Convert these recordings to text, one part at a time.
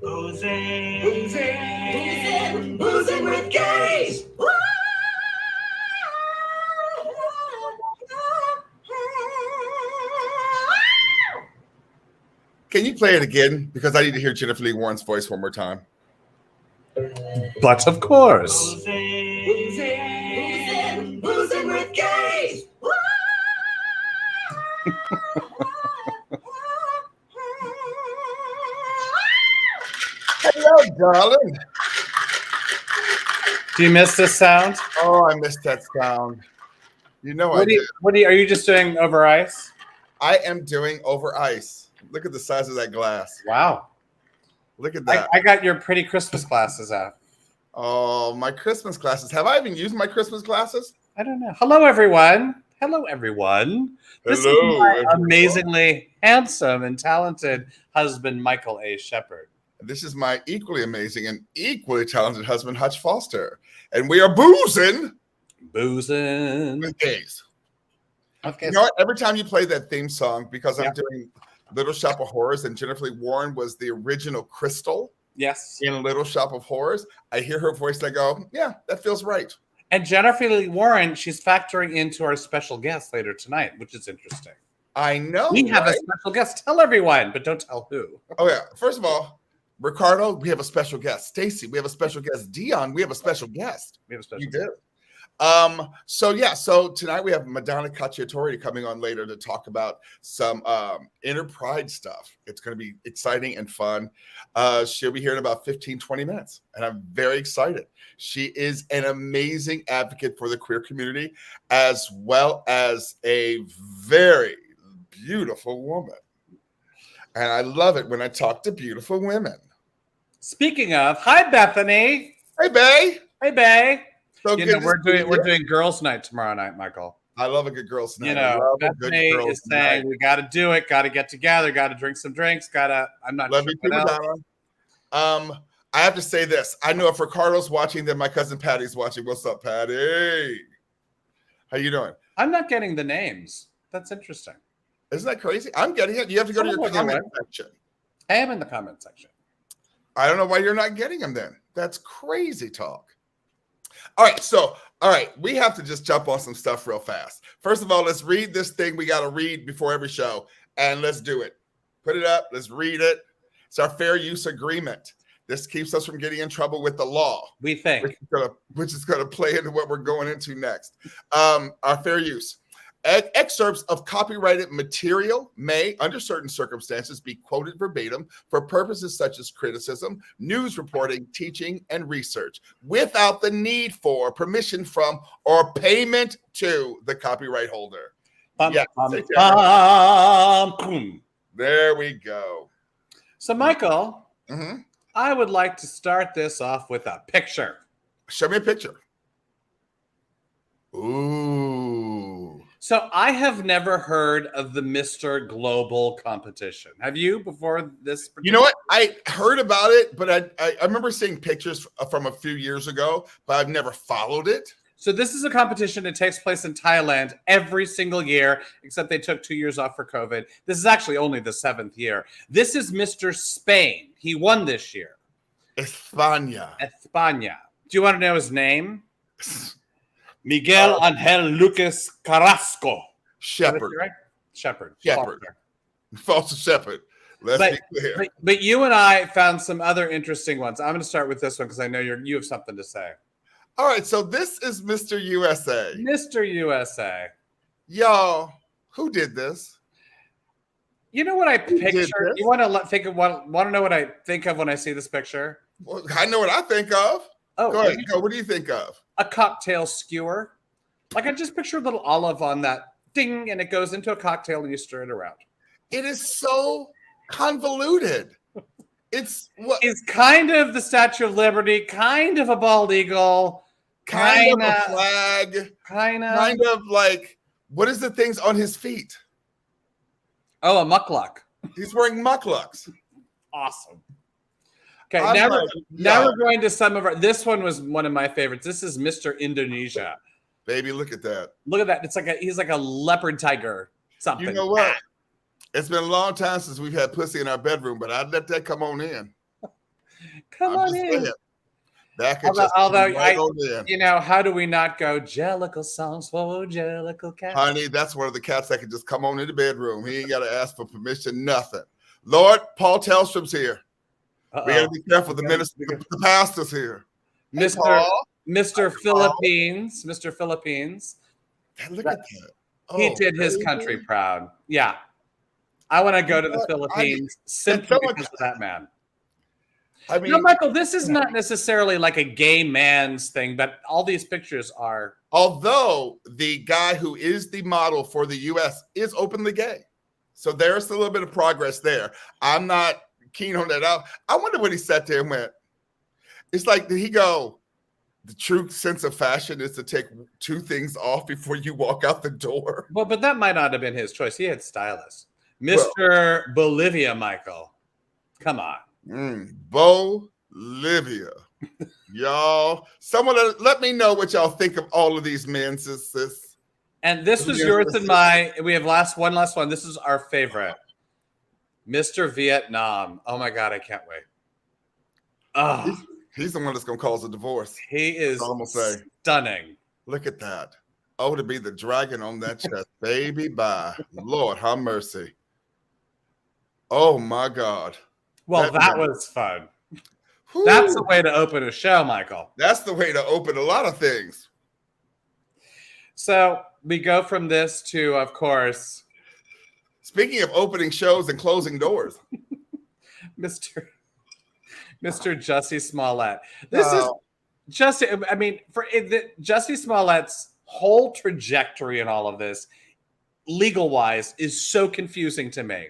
Boozing with gays. Can you play it again? Because I need to hear Jennifer Lee Warren's voice one more time. But of course. Boozing with gays. Hello, darling. Do you miss this sound? Oh, I missed that sound. You know Are you just doing over ice? I am doing over ice. Look at the size of that glass. Wow. Look at that. I got your pretty Christmas glasses out. Oh, my Christmas glasses. Have I even used my Christmas glasses? I don't know. Hello, everyone. Hello, everyone. This is my amazingly handsome and talented husband, Michael A. Shepard. This is my equally amazing and equally talented husband, Hutch Foster. And we are boozing with gays. Okay. You know what? Every time you play that theme song, because I'm doing Little Shop of Horrors and Jennifer Lee Warren was the original Crystal in Little Shop of Horrors, I hear her voice and I go, yeah, that feels right. And Jennifer Lee Warren, she's factoring into our special guest later tonight, which is interesting. I know. We have a special guest. Tell everyone, but don't tell who. Oh, yeah. First of all, Ricardo, we have a special guest. Stacy, we have a special guest. Dion, we have a special guest. We have a special You guest. do. So tonight we have Madonna Cacciatore coming on later to talk about some inner pride stuff. It's going to be exciting and fun. She'll be here in about 15, 20 minutes, and I'm very excited. She is an amazing advocate for the queer community, as well as a very beautiful woman. And I love it when I talk to beautiful women. Speaking of, hi, Bethany. Hey, Bay. Hey, Bay. So We're doing girls' night tomorrow night, Michael. I love a good girls' night. Bethany is saying we got to do it. Got to get together. Got to drink some drinks. I'm not love sure you too, Madonna. I have to say this. I know if Ricardo's watching, then my cousin Patty's watching. What's up, Patty? How you doing? I'm not getting the names. That's interesting. Isn't that crazy? I'm getting it. You have to go to your comment section. I am in the comment section. I don't know why you're not getting them then. That's crazy talk. All right, we have to just jump on some stuff real fast. First of all, let's read this thing we got to read before every show, and let's do it. Put it up. Let's read it. It's our fair use agreement. This keeps us from getting in trouble with the law. We think. Which is going to play into what we're going into next. Our fair use. Excerpts of copyrighted material may, under certain circumstances, be quoted verbatim for purposes such as criticism, news reporting, teaching, and research, without the need for permission from or payment to the copyright holder. There we go. So, Michael, I would like to start this off with a picture. Show me a picture. Ooh. So I have never heard of the Mr. Global competition. Have you before this? You know what? I heard about it, but I remember seeing pictures from a few years ago, but I've never followed it. So this is a competition that takes place in Thailand every single year, except they took 2 years off for COVID. This is actually only the 7th year. This is Mr. Spain. He won this year. España. Do you want to know his name? Miguel Angel Lucas Carrasco. Shepherd. Shepherd. False shepherd. Let's be clear. But you and I found some other interesting ones. I'm going to start with this one because I know you have something to say. All right, so this is Mr. USA. Mr. USA. Y'all, who did this? You know what I picture? You want to know what I think of when I see this picture? Well, I know what I think of. Oh, go ahead. What do you think of? A cocktail skewer. Like I just picture a little olive on that ding, and it goes into a cocktail and you stir it around. It is so convoluted. It's kind of the Statue of Liberty, kind of a bald eagle, kind of a flag, kind of like, what is the things on his feet? Oh, a mukluk. He's wearing mukluks. Awesome. Okay, now we're going to some of our. This one was one of my favorites. This is Mr. Indonesia. Baby, look at that. Look at that. It's like he's like a leopard tiger. Something. You know what? It's been a long time since we've had pussy in our bedroom, but I'd let that come on in. Come I'm on just in. saying. That could Although, just come right on in. you know, how do we not go Jellicle songs for Jellicle cats? Honey, that's one of the cats that can just come on in the bedroom. He ain't got to ask for permission, nothing. Lord, Paul Telstrom's here. We got to be careful. The minister, the pastor's here. Hey, Mr. Philippines. Mr. Philippines. Look at that. He did his country proud. Yeah. I want to go to the Philippines simply because of that man. I mean, no, Michael, this is not necessarily like a gay man's thing, but all these pictures are. Although the guy who is the model for the U.S. is openly gay. So there's a little bit of progress there. I'm not keen on that out. I wonder what he sat there and went. It's like, did he go, the true sense of fashion is to take two things off before you walk out the door? Well, but that might not have been his choice. He had stylists. Mr. Bolivia, Michael. Come on. Bolivia. Y'all, someone let me know what y'all think of all of these men, sis. And this was yours and mine. We have one last one. This is our favorite. Mr. Vietnam. Oh my God, I can't wait. Oh, he's the one that's gonna cause a divorce. He is stunning. Look at that. Oh, to be the dragon on that chest, baby. Bye. Lord, have mercy. Oh my God. Well, that was fun. Whew. That's the way to open a show, Michael. That's the way to open a lot of things. So we go from this to, of course. Speaking of opening shows and closing doors. Mr. Jussie Smollett. This is Jussie. I mean, Jussie Smollett's whole trajectory in all of this, legal-wise, is so confusing to me.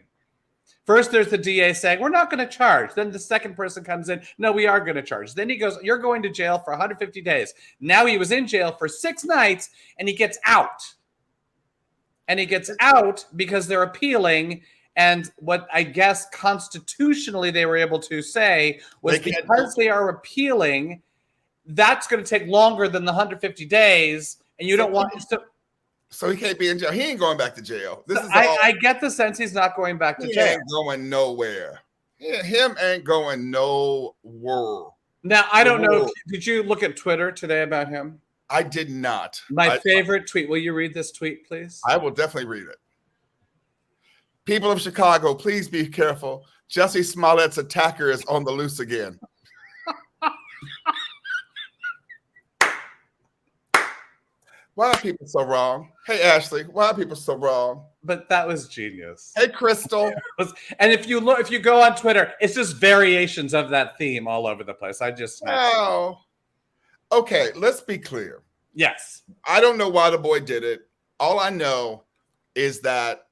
First, there's the DA saying, we're not going to charge. Then the second person comes in, no, we are going to charge. Then he goes, you're going to jail for 150 days. Now he was in jail for 6 nights, and he gets out. And he gets out because they're appealing. And what I guess constitutionally they were able to say was because they are appealing, that's going to take longer than the 150 days. And you don't want to. So he can't be in jail. He ain't going back to jail. I get the sense he's not going back to jail. He ain't going nowhere. Yeah, him ain't going nowhere. Now, I don't know. Did you look at Twitter today about him? I did not. My favorite tweet. Will you read this tweet, please? I will definitely read it. People of Chicago, please be careful. Jussie Smollett's attacker is on the loose again. Why are people so wrong? Hey, Ashley, why are people so wrong? But that was genius. Hey, Crystal. And if you go on Twitter, it's just variations of that theme all over the place. Oh. Okay, let's be clear. Yes. I don't know why the boy did it. All I know is that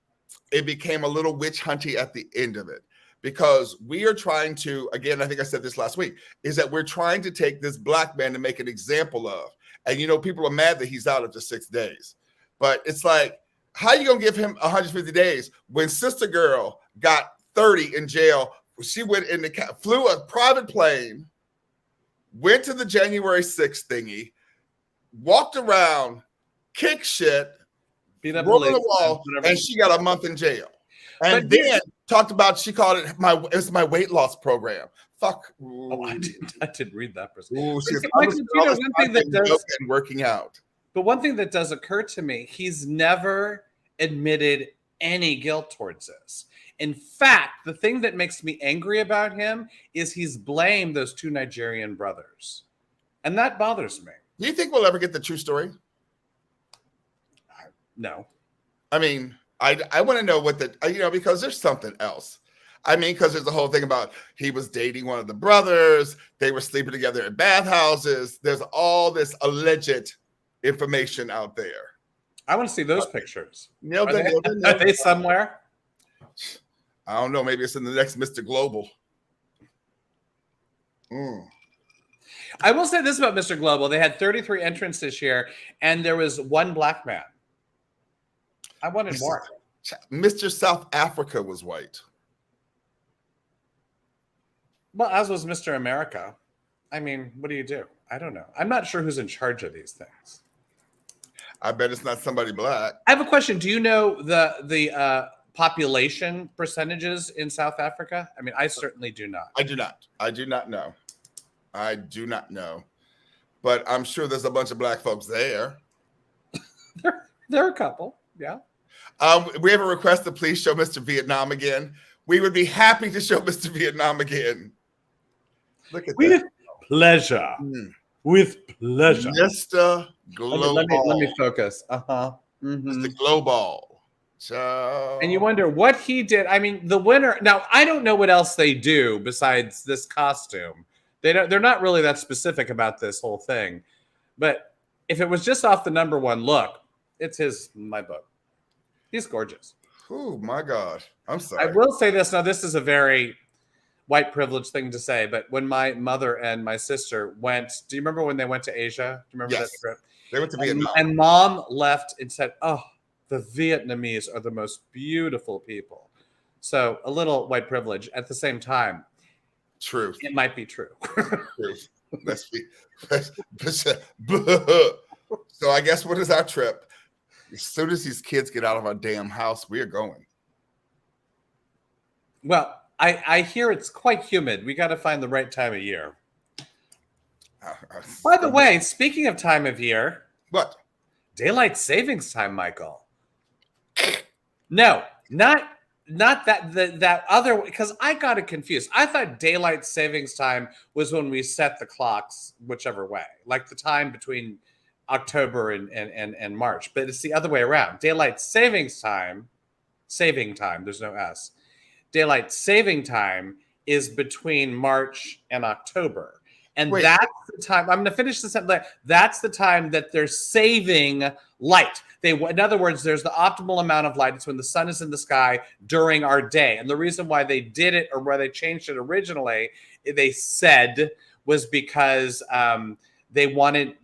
it became a little witch hunty at the end of it. Because we are trying to, again, I think I said this last week, is that we're trying to take this black man to make an example of. And, people are mad that he's out after 6 days. But it's like, how are you going to give him 150 days when Sister Girl got 30 in jail? She went flew a private plane, went to the January 6th thingy, walked around, kicked shit, beat up rolled on the wall, and she got a month in jail. And then talked about, she called it my weight loss program. Fuck. Oh, I didn't read that. Ooh, she's one thing that does working out. But one thing that does occur to me, he's never admitted any guilt towards this. In fact, the thing that makes me angry about him is he's blamed those 2 Nigerian brothers. And that bothers me. Do you think we'll ever get the true story? No. I mean, I want to know what because there's something else. I mean, because there's the whole thing about he was dating one of the brothers. They were sleeping together in bathhouses. There's all this alleged information out there. I want to see those pictures. Are they somewhere? I don't know. Maybe it's in the next Mr. Global. I will say this about Mr. Global. They had 33 entrants this year, and there was 1 black man. I wanted more. Mr. South Africa was white. Well, as was Mr. America. I mean, what do you do? I don't know. I'm not sure who's in charge of these things. I bet it's not somebody black. I have a question. Do you know the population percentages in South Africa? I mean, I certainly do not. I do not. I do not know. I do not know. But I'm sure there's a bunch of black folks there. There are a couple. Yeah. We have a request to please show Mr. Vietnam again. We would be happy to show Mr. Vietnam again. Look at With that. pleasure. With pleasure. Mr. Global. Let me focus. Uh-huh. Mr. Global. So, and you wonder what he did. I mean, the winner. Now, I don't know what else they do besides this costume. They're not really that specific about this whole thing. But if it was just off the number one look, it's my book. He's gorgeous. Oh my God. I'm sorry. I will say this. Now, this is a very white privilege thing to say, but when my mother and my sister went, do you remember when they went to Asia? Do you remember that trip? They went to Vietnam. And Mom left and said, "Oh, the Vietnamese are the most beautiful people." So a little white privilege. At the same time, truth. It might be true. Truth. So I guess what is our trip? As soon as these kids get out of our damn house, we are going. Well, I hear it's quite humid. We got to find the right time of year. By the way, speaking of time of year, what? Daylight savings time, Michael. No, not that other, because I got it confused. I thought daylight savings time was when we set the clocks whichever way, like the time between October and March, but it's the other way around. Daylight savings time, there's no S. Daylight saving time is between March and October. And that's the time, I'm going to finish this sentence. That's the time that they're saving light. In other words, there's the optimal amount of light. It's when the sun is in the sky during our day. And the reason why they did it, or why they changed it originally, they said, was because they wanted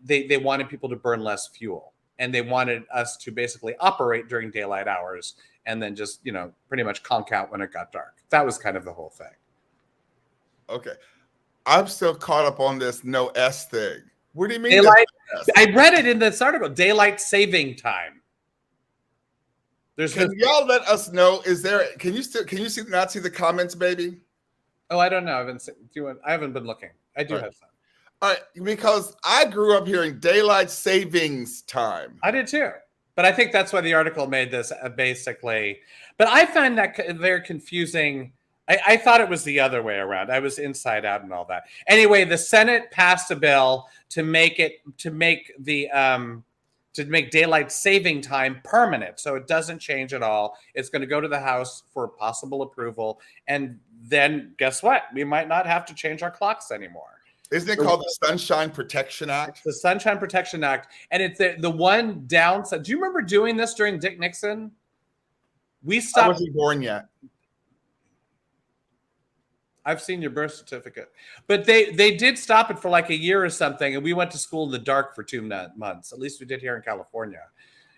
people to burn less fuel. And they wanted us to basically operate during daylight hours and then just, pretty much conk out when it got dark. That was kind of the whole thing. Okay. I'm still caught up on this no S thing. What do you mean? Daylight, I read it in this article. Daylight saving time. Can y'all let us know? Can you not see the comments, baby? Oh, I don't know. I haven't been looking. I do have some. All right, because I grew up hearing daylight savings time. I did too. But I think that's why the article made this basically. But I find that very confusing. I thought it was the other way around. I was inside out and all that. Anyway, the Senate passed a bill to make daylight saving time permanent, so it doesn't change at all. It's going to go to the House for possible approval, and then guess what? We might not have to change our clocks anymore. Isn't it called the Sunshine Protection Act? The Sunshine Protection Act. And it's the one downside. Do you remember doing this during Dick Nixon? We stopped. I wasn't born yet. I've seen your birth certificate. But they did stop it for like a year or something. And we went to school in the dark for 2 months. At least we did here in California.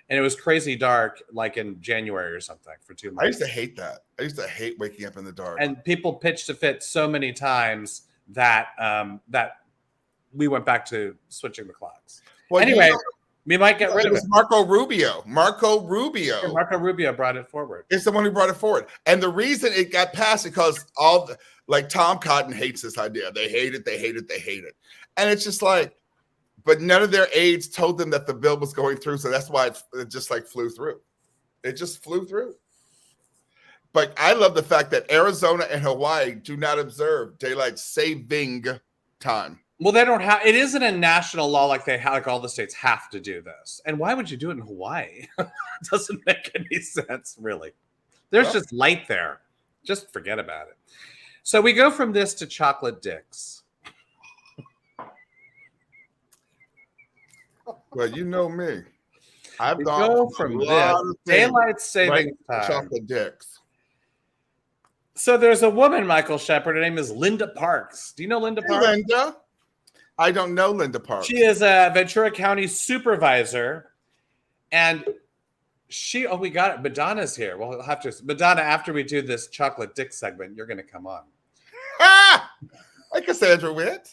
And it was crazy dark, like in January or something, for 2 months. I used to hate that. I used to hate waking up in the dark. And people pitched a fit so many times that we went back to switching the clocks. Well, anyway, we might get rid of it. Marco Rubio brought it forward. It's the one who brought it forward. And the reason it got passed is because Tom Cotton hates this idea. They hate it. And it's just like, but none of their aides told them that the bill was going through. So that's why it just like flew through. It just flew through. But I love the fact that Arizona and Hawaii do not observe daylight saving time. Well, they don't have. It isn't a national law like all the states have to do this. And why would you do it in Hawaii? It doesn't make any sense, really. There's just light there. Just forget about it. So we go from this to chocolate dicks. Well, you know me. We go from this daylight saving time. Chocolate dicks. So there's a woman, Michael Shepard. Her name is Linda Parks. Do you know Linda Parks? Linda? I don't know Linda Parks. She is a Ventura County supervisor. And we got it. Madonna's here. We'll have to. Madonna, after we do this chocolate dick segment, you're going to come on. Like Cassandra Witt.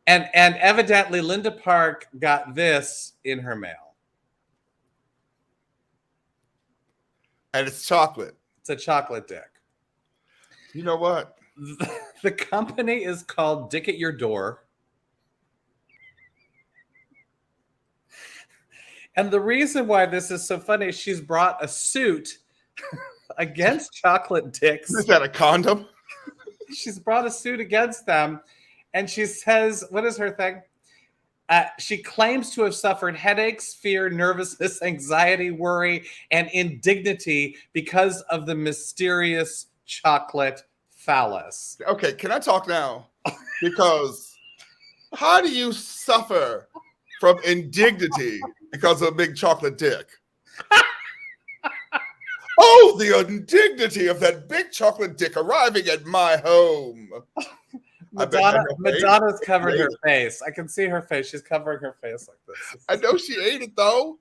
And evidently Linda Park got this in her mail. And it's chocolate. It's a chocolate dick. You know what? The company is called Dick at Your Door. And the reason why this is so funny is she's brought a suit against chocolate dicks. Is that a condom? She's brought a suit against them. And she says, what is her thing? She claims to have suffered headaches, fear, nervousness, anxiety, worry, and indignity because of the mysterious chocolate phallus. Okay, can I talk now? Because how do you suffer from indignity because of a big chocolate dick? Oh, the indignity of that big chocolate dick arriving at my home. Madonna's covered her face. I can see her face. She's covering her face like this. I know she ate it though.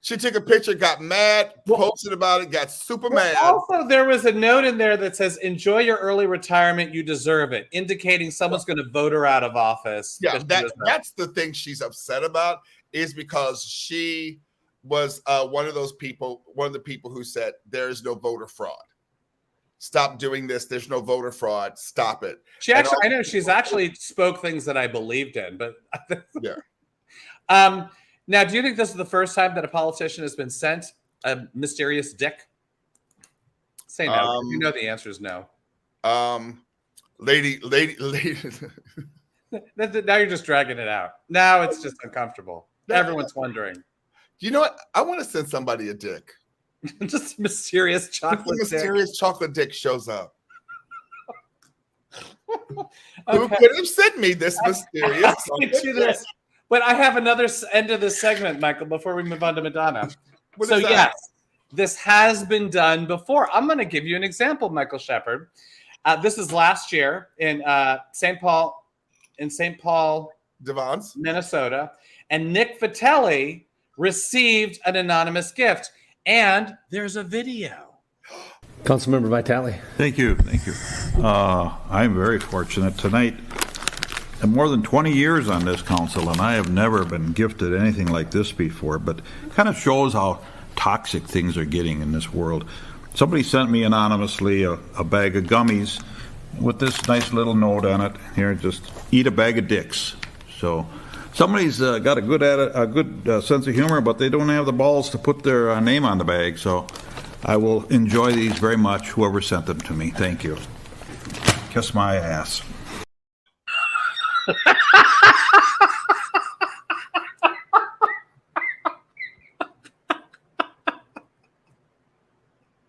She took a picture, got mad, posted about it, got super mad. Also, there was a note in there that says, "Enjoy your early retirement. You deserve it," indicating someone's going to vote her out of office. Yeah, that's the thing she's upset about, is because she was one of the people who said there is no voter fraud. Stop doing this. There's no voter fraud. Stop it. I know she's actually spoke things that I believed in, but yeah. Now, do you think this is the first time that a politician has been sent a mysterious dick? Say no. You know the answer is no. Lady. Now you're just dragging it out. Now it's just uncomfortable. Everyone's wondering. You know what? I want to send somebody a dick. Just mysterious chocolate dick. Mysterious chocolate dick shows up. Okay. Who could have sent me this mysterious chocolate dick? But I have another end of this segment, Michael, before we move on to Madonna. So yes, this has been done before. I'm going to give you an example, Michael Shepard. This is last year in St. Paul, Devon's, Minnesota, and Nick Vitelli received an anonymous gift, and there's a video. Councilmember Vitale. Thank you. I'm very fortunate tonight. I'm more than 20 years on this council, and I have never been gifted anything like this before, but it kind of shows how toxic things are getting in this world. Somebody sent me anonymously a bag of gummies with this nice little note on it. Here, just eat a bag of dicks. So somebody's got a good sense of humor, but they don't have the balls to put their name on the bag. So I will enjoy these very much, whoever sent them to me. Thank you. Kiss my ass.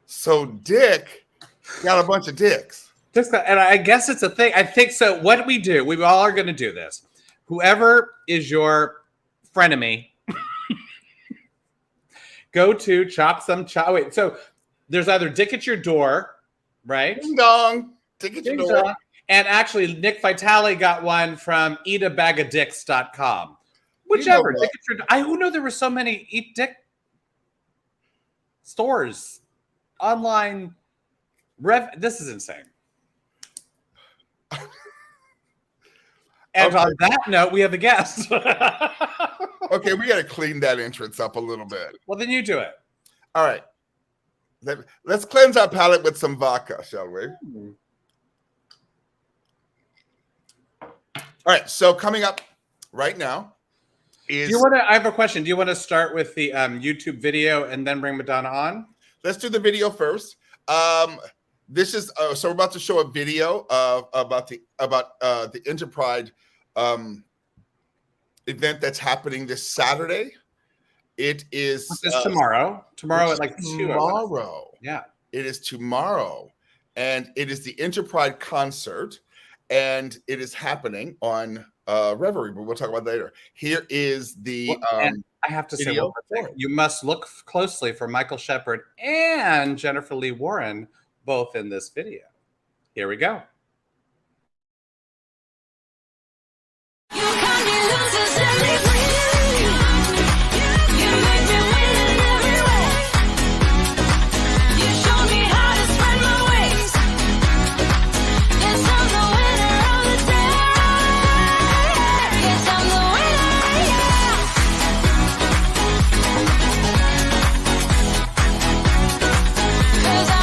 So Dick got a bunch of dicks. And I guess it's a thing. I think so. What we do, we all are going to do this. Whoever is your frenemy, go to Chop Some Chop. Wait, so there's either Dick at Your Door, right? Ding dong. Dick at Your Door. And actually, Nick Vitale got one from eatabagadicks.com. Whichever. Dick at Your Door. I know there were so many Eat Dick stores. Online. This is insane. And on that note, we have a guest. Okay, we got to clean that entrance up a little bit. Well, then you do it. All right. Let's cleanse our palate with some vodka, shall we? All right, so coming up right now is... I have a question. Do you want to start with the YouTube video and then bring Madonna on? Let's do the video first. This is so we're about to show a video about the Interpride event that's happening this Saturday. It is tomorrow. Tomorrow at like 2. Tomorrow. Yeah. It is tomorrow. And it is the Interpride concert. And it is happening on Reverie, but we'll talk about that later. Here is the and I have to say one more thing. You must look closely for Michael Shepard and Jennifer Lee Warren both in this video. Here we go. I'm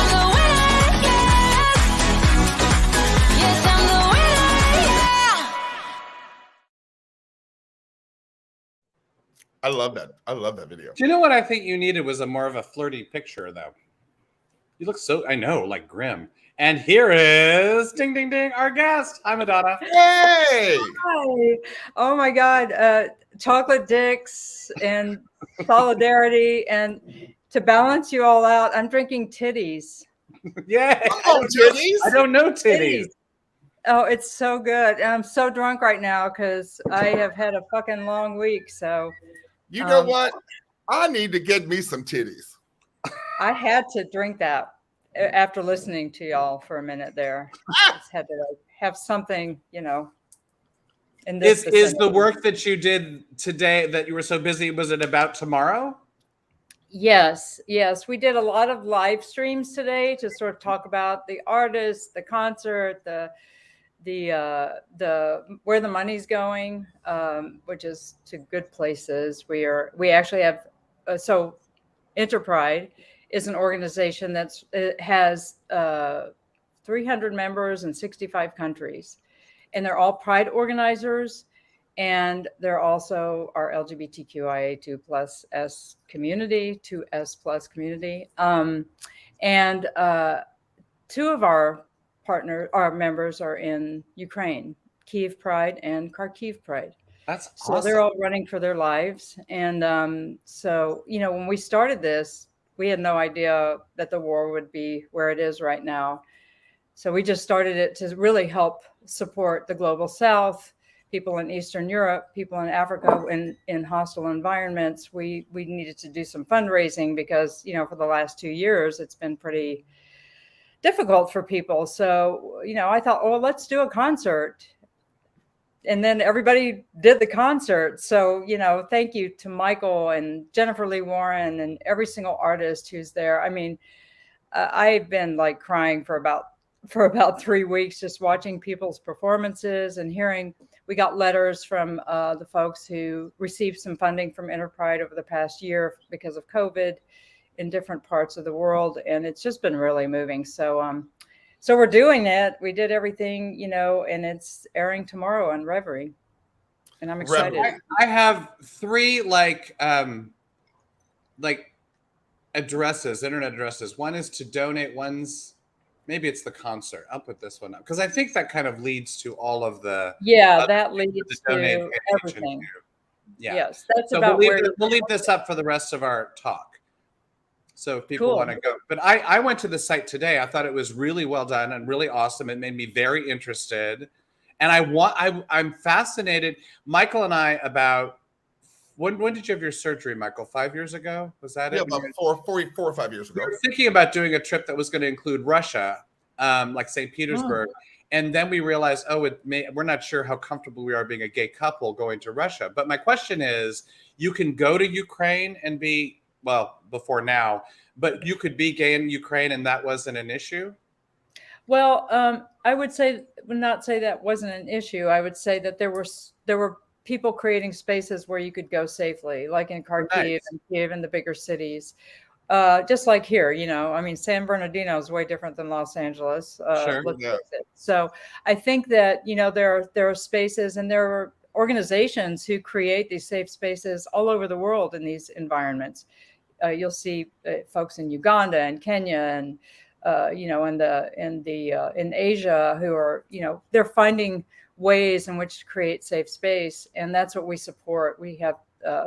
the I love that. I love that video. Do you know what I think you needed was a more of a flirty picture, though? You look so, I know, like grim. And here is, ding, ding, ding, our guest. Hi, Madonna. Hey! Hi. Oh my God. Chocolate dicks and solidarity. And to balance you all out, I'm drinking titties. Yeah. Oh, titties? I don't know titties. Oh, it's so good. And I'm so drunk right now because I have had a fucking long week. So You know what? I need to get me some titties. I had to drink that after listening to y'all for a minute there. Just had to like have something, you know. In this Is the work that you did today that you were so busy, was it about tomorrow? Yes. We did a lot of live streams today to sort of talk about the artists, the concert, the where the money's going, which is to good places. We actually have so Interpride is an organization it has 300 members in 65 countries, and they're all Pride organizers, and they're also our LGBTQIA2 plus S community, 2S plus community, and two of our members are in Ukraine, Kyiv Pride and Kharkiv Pride. That's so awesome. They're all running for their lives. And so, you know, when we started this, we had no idea that the war would be where it is right now. So we just started it to really help support the global South, people in Eastern Europe, people in Africa in hostile environments. We needed to do some fundraising because, you know, for the last 2 years, it's been pretty difficult for people. So, you know, I thought, well, let's do a concert. And then everybody did the concert. So, you know, thank you to Michael and Jennifer Lee Warren and every single artist who's there. I mean, I've been like crying for about 3 weeks, just watching people's performances and hearing. We got letters from the folks who received some funding from Interpride over the past year because of COVID in different parts of the world. And it's just been really moving. So, so we're doing it. We did everything, you know, and it's airing tomorrow on Reverie. And I'm excited. I have 3 addresses, internet addresses. One is to donate. One's, maybe it's the concert. I'll put this one up because I think that kind of leads to all of the. Yeah, that leads to everything. Yeah. Yes, that's so about we'll leave this up for the rest of our talk. So if people want to go, but I went to the site today. I thought it was really well done and really awesome. It made me very interested, and I'm fascinated. Michael and I about when did you have your surgery, Michael? 5 years ago? Was that it? Yeah, about 4 or 5 years ago. We were thinking about doing a trip that was going to include Russia, like St. Petersburg, and then we realized, we're not sure how comfortable we are being a gay couple going to Russia. But my question is, you can go to Ukraine and be. Well, before now, but you could be gay in Ukraine and that wasn't an issue? Well, I would not say that wasn't an issue. I would say that there were people creating spaces where you could go safely, like in Kharkiv and Kyiv and the bigger cities. Just like here, you know, I mean, San Bernardino is way different than Los Angeles. Sure. Let's face it. So I think that, you know, there are spaces and there are organizations who create these safe spaces all over the world in these environments. You'll see folks in Uganda and Kenya and you know, in Asia who are, you know, they're finding ways in which to create safe space, and that's what we support. We have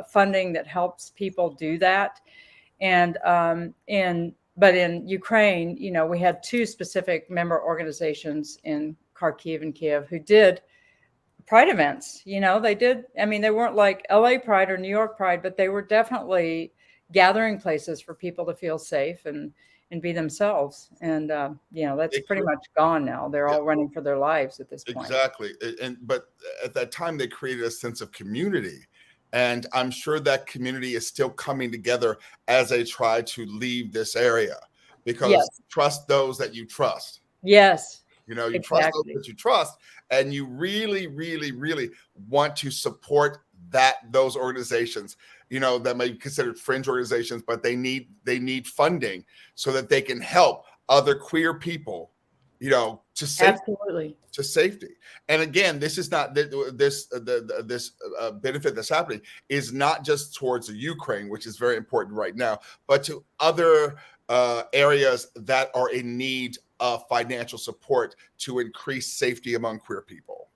funding that helps people do that, and but in Ukraine, you know, we had 2 specific member organizations in Kharkiv and Kyiv who did Pride events. You know, they did. I mean, they weren't like LA Pride or New York Pride, but they were definitely gathering places for people to feel safe and be themselves. And, you know, that's pretty much gone now. They're all running for their lives at this point. Exactly. But at that time, they created a sense of community. And I'm sure that community is still coming together as they try to leave this area, because trust those that you trust. Yes. You know, you trust those that you trust, and you really, really, really want to support those organizations, you know, that may be considered fringe organizations, but they need funding so that they can help other queer people, you know, to safety. Absolutely. To safety. And again, this is not this benefit that's happening is not just towards the Ukraine, which is very important right now, but to other areas that are in need of financial support to increase safety among queer people.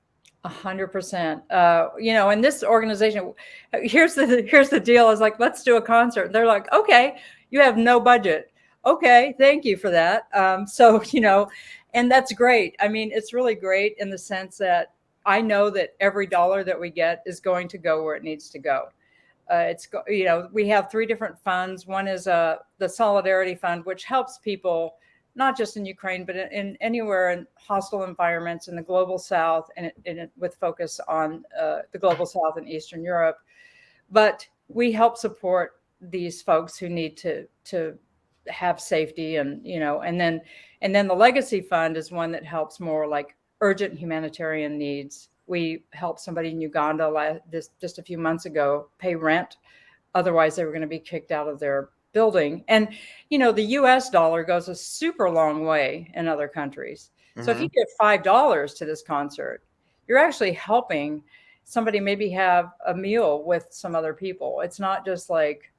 100%. And this organization, here's the deal is like, let's do a concert. They're like, okay, you have no budget. Okay, thank you for that. And that's great. I mean, it's really great in the sense that I know that every dollar that we get is going to go where it needs to go. We have 3 different funds. One is the Solidarity Fund, which helps people not just in Ukraine, but in anywhere in hostile environments in the global South, and with focus on the global South and Eastern Europe. But we help support these folks who need to have safety, and then the Legacy Fund is one that helps more like urgent humanitarian needs. We helped somebody in Uganda just a few months ago pay rent. Otherwise, they were going to be kicked out of their building. And, the US dollar goes a super long way in other countries. So if you get $5 to this concert, you're actually helping somebody maybe have a meal with some other people. It's not just like,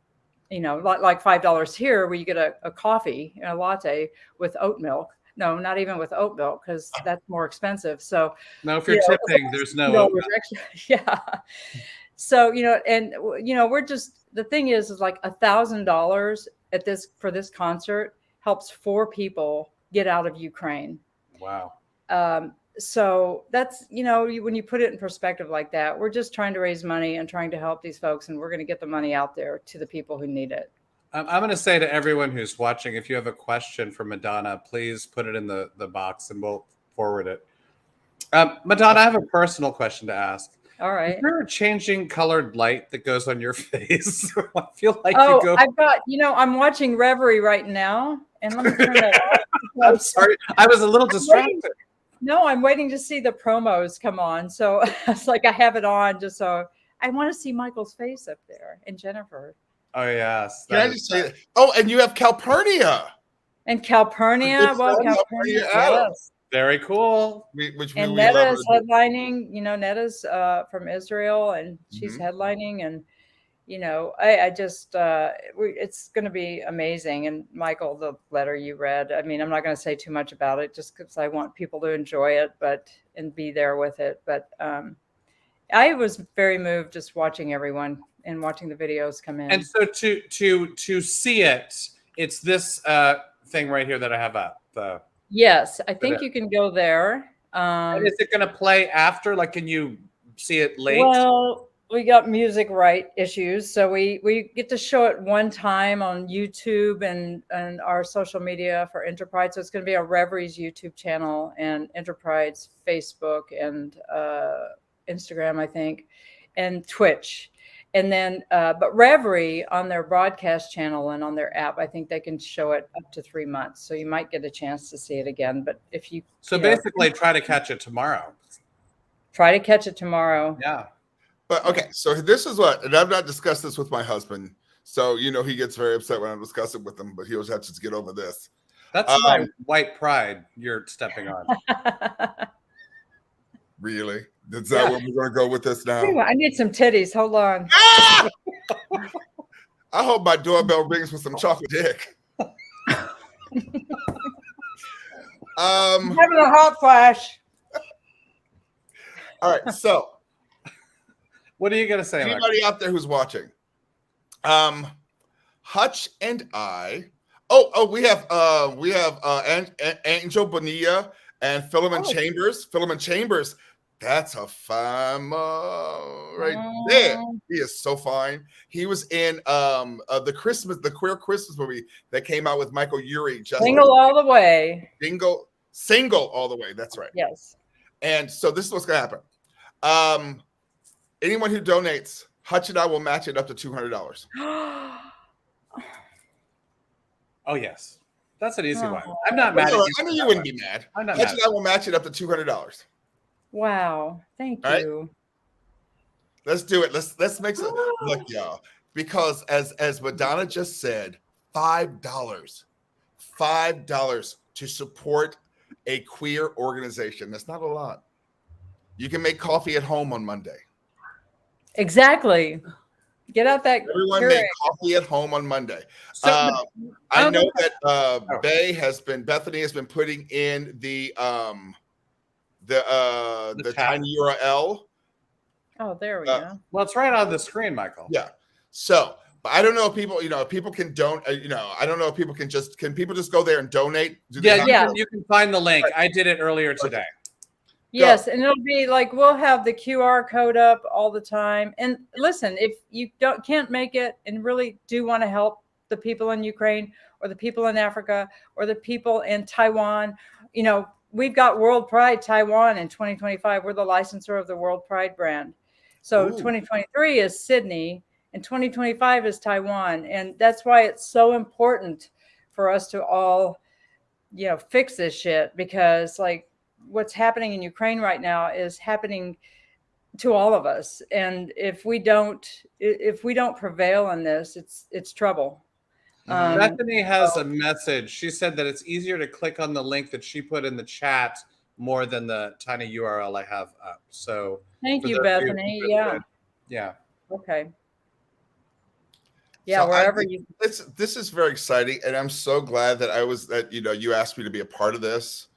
like $5 here where you get a coffee and a latte with oat milk. No, not even with oat milk, because that's more expensive. So no, if you're tipping, there's no oat milk. Yeah. So, we're just, the thing is like $1,000 for this concert helps 4 people get out of Ukraine. Wow. So that's, when you put it in perspective like that, we're just trying to raise money and trying to help these folks, and we're going to get the money out there to the people who need it. I'm going to say to everyone who's watching, if you have a question for Madonna, please put it in the box and we'll forward it. Madonna, I have a personal question to ask. All right. Is there a changing colored light that goes on your face? I feel like you go. I've got, I'm watching Reverie right now, and let me turn that off. I'm sorry. I was a little distracted. No, I'm waiting to see the promos come on. So it's like I have it on just so I want to see Michael's face up there and Jennifer. Oh, yes. Can I just say that? Oh, and you have Calpurnia. And Calpurnia. Well, Calpurnia. Yes. Very cool. And Netta is headlining. Netta's from Israel, and she's headlining. And, I just, it's going to be amazing. And Michael, the letter you read, I mean, I'm not going to say too much about it just because I want people to enjoy it, and be there with it. But I was very moved just watching everyone and watching the videos come in. And so to see it, it's this thing right here that I have up. Yes, I think you can go there. And is it going to play after? Like, can you see it late? Well, we got music right issues, so we get to show it one time on YouTube and our social media for Enterprise. So it's going to be on Reverie's YouTube channel and Enterprise Facebook and Instagram, I think, and Twitch. And then, but Reverie on their broadcast channel and on their app, I think they can show it up to 3 months. So you might get a chance to see it again. But if you basically try to catch it tomorrow. Try to catch it tomorrow. Yeah. But okay, so this is what, and I've not discussed this with my husband. So he gets very upset when I discuss it with him, but he always has to get over this. That's my white pride you're stepping on. Really? Is that where we're going to go with this now? I need some titties. Hold on. Ah! I hope my doorbell rings with some chocolate dick. I'm having a hot flash. All right, so what are you going to say? Anybody out there who's watching? Hutch and I. We have Angel Bonilla and Philemon Chambers. Philemon Chambers, that's a fine right there. He is so fine. He was in the queer Christmas movie that came out with Michael Urie. Single all the way. Single all the way. That's right. Yes. And so this is what's gonna happen. Anyone who donates, Hutch and I will match it up to $200. Oh yes. That's an easy one. I'm not mad at you. I know you wouldn't be mad. I'm not Hutch mad. and I will match it up to $200. Wow. Thank you. Right? Let's do it. Let's make some look, y'all. Because as Madonna just said, $5 to support a queer organization. That's not a lot. You can make coffee at home on Monday. Exactly. Get out that. Everyone make coffee at home on Monday. So, I know that Bethany has been putting in the tiny URL. Oh, there we go. well, it's right on the screen, Michael. Yeah. So, but I don't know if people, people can I don't know if people can people just go there and donate? You can find the link. I did it earlier today. Yes, and it'll be like we'll have the QR code up all the time. And listen, if you can't make it and really do want to help the people in Ukraine or the people in Africa or the people in Taiwan, we've got World Pride Taiwan in 2025. We're the licensor of the World Pride brand. So 2023 is Sydney and 2025 is Taiwan. And that's why it's so important for us to all, fix this shit, because like what's happening in Ukraine right now is happening to all of us. And if we don't prevail in this, it's trouble. Bethany has a message. She said that it's easier to click on the link that she put in the chat more than the tiny URL I have up. So thank you, Bethany. Yeah. Okay. Yeah, so wherever this is very exciting, and I'm so glad that you asked me to be a part of this.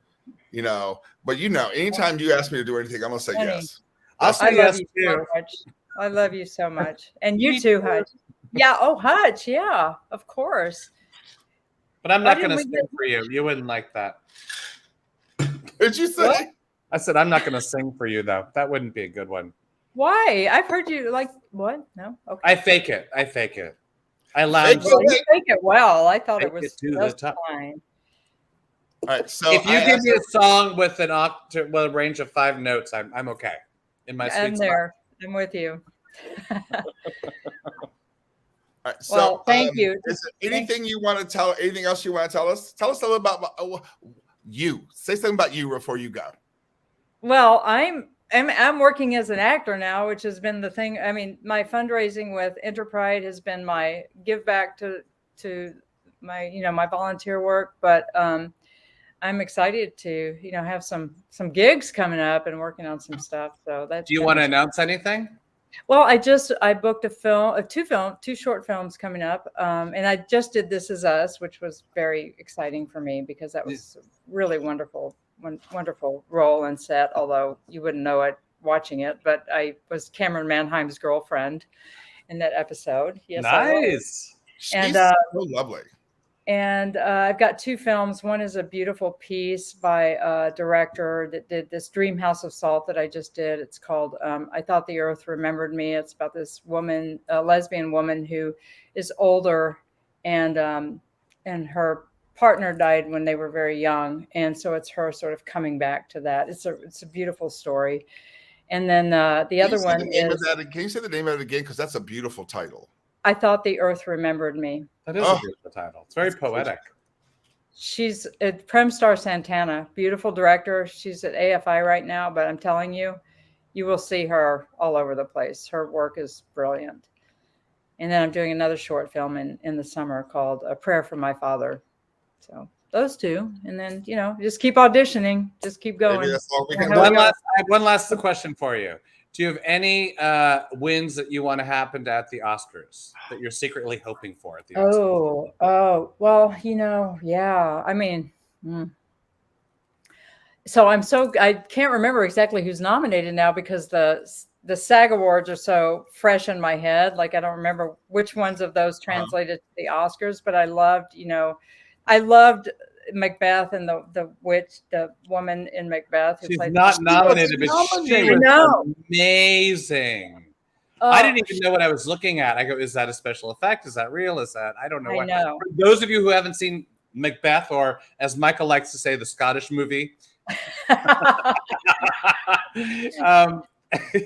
But anytime you ask me to do anything, I'm gonna say yes. I'll say yes too. So much. I love you so much, and you too, Hutch. Yeah. Oh, Hutch. Yeah, of course. But I'm not gonna sing for you. You wouldn't like that. Did you say? What? I said I'm not gonna sing for you though. That wouldn't be a good one. Why? I've heard you like what? No. Okay. I fake it. I lounge. Well, you fake it well. I thought it was just fine. All right, so if you give me a song with an a range of 5 notes, I'm okay. In my sweet spot. I'm with you. All right, so well, thank you. Is there anything you want to tell? Anything else you want to tell us? Tell us a little about you. Say something about you before you go. Well, I'm working as an actor now, which has been the thing. I mean, my fundraising with Interpride has been my give back to my my volunteer work, but I'm excited to have some gigs coming up and working on some stuff. So that's. Do you want to announce anything? Well, I booked two short films coming up, and I just did This Is Us, which was very exciting for me because that was a really wonderful role and set. Although you wouldn't know it watching it, but I was Cameron Manheim's girlfriend in that episode. Yes, nice. And so lovely. And I've got 2 films. One is a beautiful piece by a director that did this Dream House of Salt that I just did. It's called I Thought the Earth Remembered Me. It's about this woman, a lesbian woman who is older, and her partner died when they were very young. And so it's her sort of coming back to that. It's a beautiful story. And then the other one is. Can you say the name of it again? Because that's a beautiful title. I Thought the Earth Remembered Me. That is a beautiful title. It's very poetic. She's at Prem Star Santana, beautiful director. She's at AFI right now, but I'm telling you, you will see her all over the place. Her work is brilliant. And then I'm doing another short film in the summer called A Prayer for My Father. So those 2, and then just keep auditioning, just keep going. Maybe that's all we can I have one last question for you. Do you have any wins that you want to happen at the Oscars that you're secretly hoping for at the Oscars? Oh, well, yeah. I mean, so I can't remember exactly who's nominated now because the SAG Awards are so fresh in my head. Like I don't remember which ones of those translated to the Oscars, but I loved Macbeth and the witch, the woman in Macbeth. She's not nominated, but she was amazing. I didn't even know what I was looking at. I go, is that a special effect? Is that real? Is that, I don't know. For those of you who haven't seen Macbeth, or as Michael likes to say, the Scottish movie,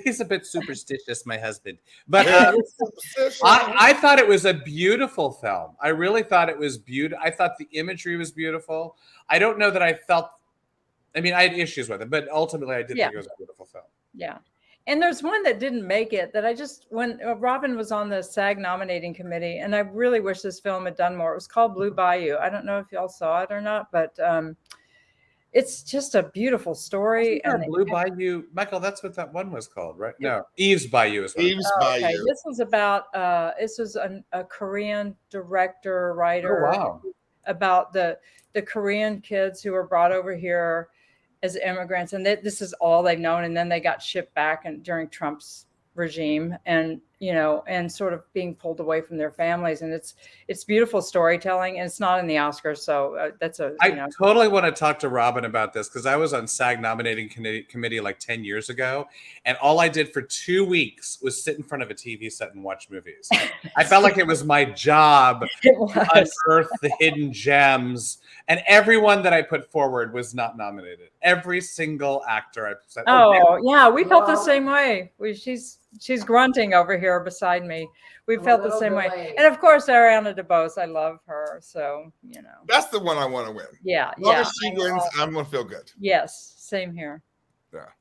he's a bit superstitious, my husband. But I thought it was a beautiful film. I really thought it was beautiful. I thought the imagery was beautiful. I don't know that I felt, I mean, I had issues with it, but ultimately I did think it was a beautiful film. Yeah. And there's one that didn't make it that when Robin was on the SAG nominating committee, and I really wish this film had done more. It was called Blue Bayou. I don't know if y'all saw it or not, but it's just a beautiful story. Wasn't there And Blue Bayou, Michael? That's what that one was called, right? No, Eve's Bayou is what. Eve's okay, Bayou. this was about this was a Korean director, Oh writer wow! about the Korean kids who were brought over here as immigrants, and this is all they've known, and then they got shipped back and during Trump's regime, and and sort of being pulled away from their families, and it's beautiful storytelling, and it's not in the Oscars, so that's a I totally want to talk to Robin about this because I was on SAG nominating committee like 10 years ago, and all I did for 2 weeks was sit in front of a TV set and watch movies. I felt like it was my job to unearth the hidden gems, and everyone that I put forward was not nominated. Every single actor I said, oh yeah, we felt the same way. She's grunting over here beside me. We felt the same way, and of course Ariana DeBose, I love her, so That's the one I want to win. yeah, As long yeah. as she wins, I'm gonna feel good. Yes, same here.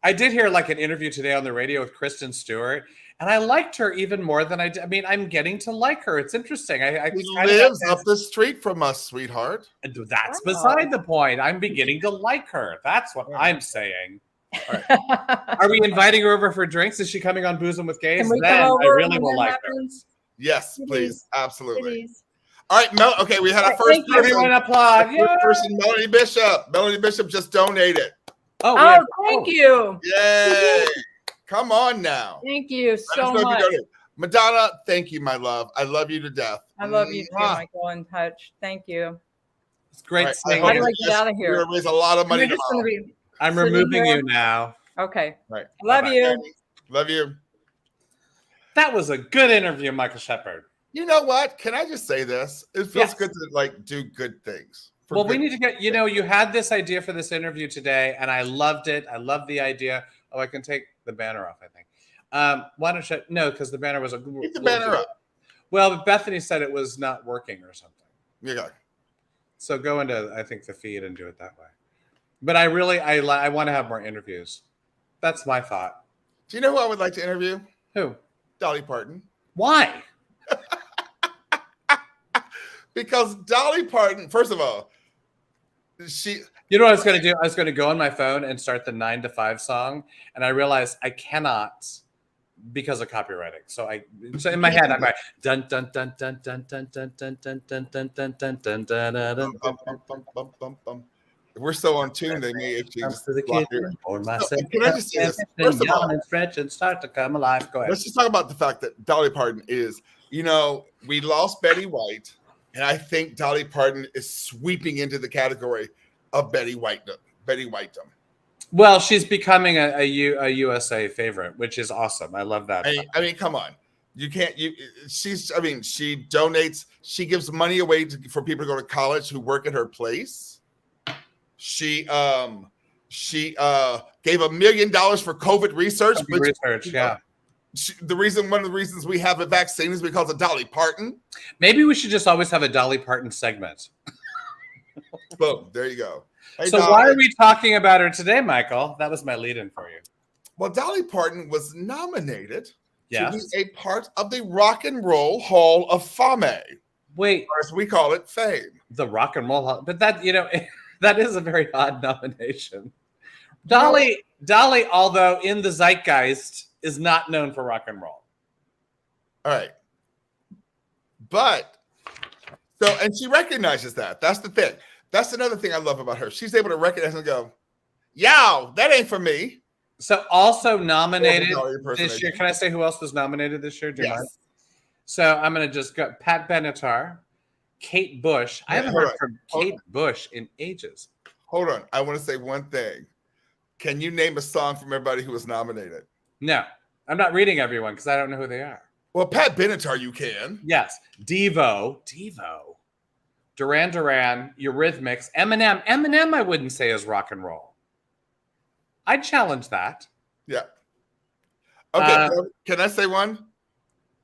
I did hear like an interview today on the radio with Kristen Stewart, and I liked her even more than I did. I mean, I'm getting to like her. It's interesting. She lives up the street from us, sweetheart. That's beside the point. I'm beginning to like her. That's what I'm saying. All right. Are we inviting her over for drinks? Is she coming on Boozing with Gays? Can we Then come over I really when will that like happens? Yes, Please. please, absolutely. Please. All right, Mel. Okay, we had our All right, first thank you. person. Everyone applaud. First Yeah. person, Melanie Bishop. Melanie Bishop just donated. Oh, Oh, thank you. Yay! Come on now. Thank you Let us so know if you much. donated. Madonna, thank you, my love. I love you to death. I love you too, Mwah. Michael and Touch. Thank you. It's great All right, seeing I hope How do you. I you get guys- out of here? You're gonna raise a lot of money We're just tomorrow. gonna be I'm sitting removing here. you now. okay. Right. Love Bye-bye. you. Love you. That was a good interview, Michael Shepard. You know what? Can I just say this? It feels Yes. good to like do good things. for Well, we good- need to get, you had this idea for this interview today, and I loved it. I love the idea. Oh, I can take the banner off, I think. Why don't you? No, because the banner was a. Keep the banner up. Well, Bethany said it was not working or something. You got it. So go into, I think, the feed and do it that way. But I really, I want to have more interviews. That's my thought. Do you know who I would like to interview? Who? Dolly Parton. Why? Because Dolly Parton, first of all, she. You know what I was going to do? I was going to go on my phone and start the 9 to 5 song, and I realized I cannot because of copywriting. So in my head, I'm like dun dun dun dun dun dun dun dun dun dun dun dun dun dun dun dun. We're so on tune. They may actually just To the block kitchen, your- pour So, myself can I just say this? First of all, and stretch and start to come alive. Go ahead. let's just talk about the fact that Dolly Parton is, we lost Betty White, and I think Dolly Parton is sweeping into the category of Betty Whitedom. Well, she's becoming a USA favorite, which is awesome. I love that. I mean, come on. You can't. She donates. She gives money away for people to go to college who work at her place. She gave $1 million for COVID research. Research, yeah. One of the reasons we have a vaccine is because of Dolly Parton. Maybe we should just always have a Dolly Parton segment. Boom. There you go. Hey, So Dolly. why are we talking about her today, Michael? That was my lead-in for you. Well, Dolly Parton was nominated Yes. to be a part of the Rock and Roll Hall of Fame, Wait, or as we call it, Fame. the Rock and Roll, but that that is a very odd nomination. Dolly, although in the zeitgeist, is not known for rock and roll. All right. But and she recognizes that. That's the thing. That's another thing I love about her. She's able to recognize and go, "Yow, that ain't for me." So also nominated Dolly this impersonation. year. Can I say who else was nominated this year? Do you mind? Yes. So I'm going to just go Pat Benatar, Kate Bush. I Yeah, haven't hold heard on. from Hold Kate Bush in ages. Hold on. I want to say one thing. Can you name a song from everybody who was nominated? No, I'm not reading everyone because I don't know who they are. Well, Pat Benatar, you can. Yes, Devo, Duran Duran, Eurythmics, Eminem. Eminem, I wouldn't say is rock and roll. I'd challenge that. Yeah. Okay. Can I say one?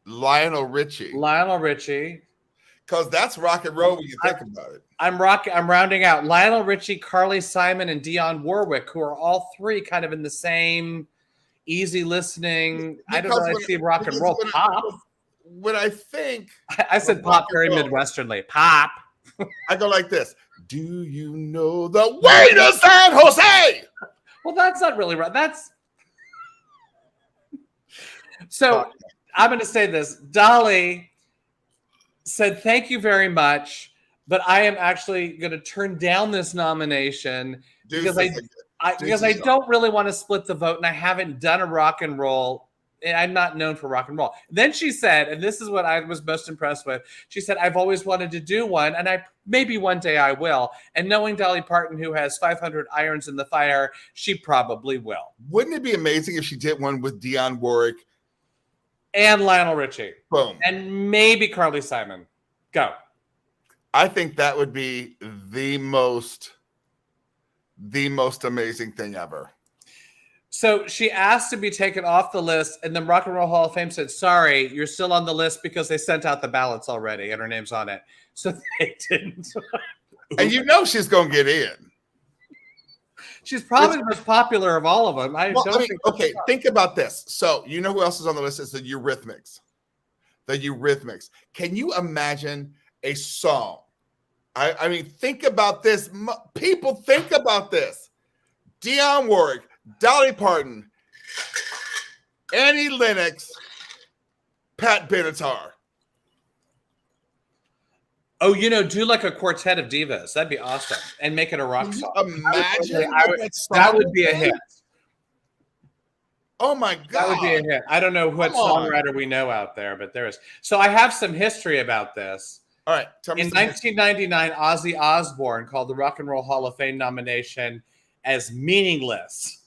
Lionel Richie. Lionel Richie. Because that's rock and roll when you think about it. I'm rounding out Lionel Richie, Carly Simon, and Dionne Warwick, who are all three kind of in the same easy listening. I don't really see rock and roll. Pop. When I think, I said of pop rock and very roll, Midwesternly. Pop. I go like this: Do you know the way to San Jose? Well, that's not really right. That's so. I'm going to say this. Dolly said, "Thank you very much, but I am actually going to turn down this nomination because I don't really want to split the vote, and I haven't done a rock and roll. I'm not known for rock and roll." Then she said, and this is what I was most impressed with. She said, "I've always wanted to do one, and maybe one day I will." And knowing Dolly Parton, who has 500 irons in the fire, she probably will. Wouldn't it be amazing if she did one with Dionne Warwick and Lionel Richie? Boom. And maybe Carly Simon. Go. I think that would be the most amazing thing ever. So she asked to be taken off the list, and the Rock and Roll Hall of Fame said, "Sorry, you're still on the list because they sent out the ballots already, and her name's on it." So they didn't. And you know she's going to get in. She's probably the most popular of all of them. Okay, think about this. So you know who else is on the list? Is the Eurythmics. The Eurythmics. Can you imagine a song? I mean, think about this. People, think about this. Dionne Warwick, Dolly Parton, Annie Lennox, Pat Benatar. Oh, do like a quartet of divas. That'd be awesome. And make it a rock song. Imagine that would be a hit. Oh my God. That would be a hit. I don't know what songwriter we know out there, but there is. So I have some history about this. All right. Tell me in 1999, Ozzy Osbourne called the Rock and Roll Hall of Fame nomination as meaningless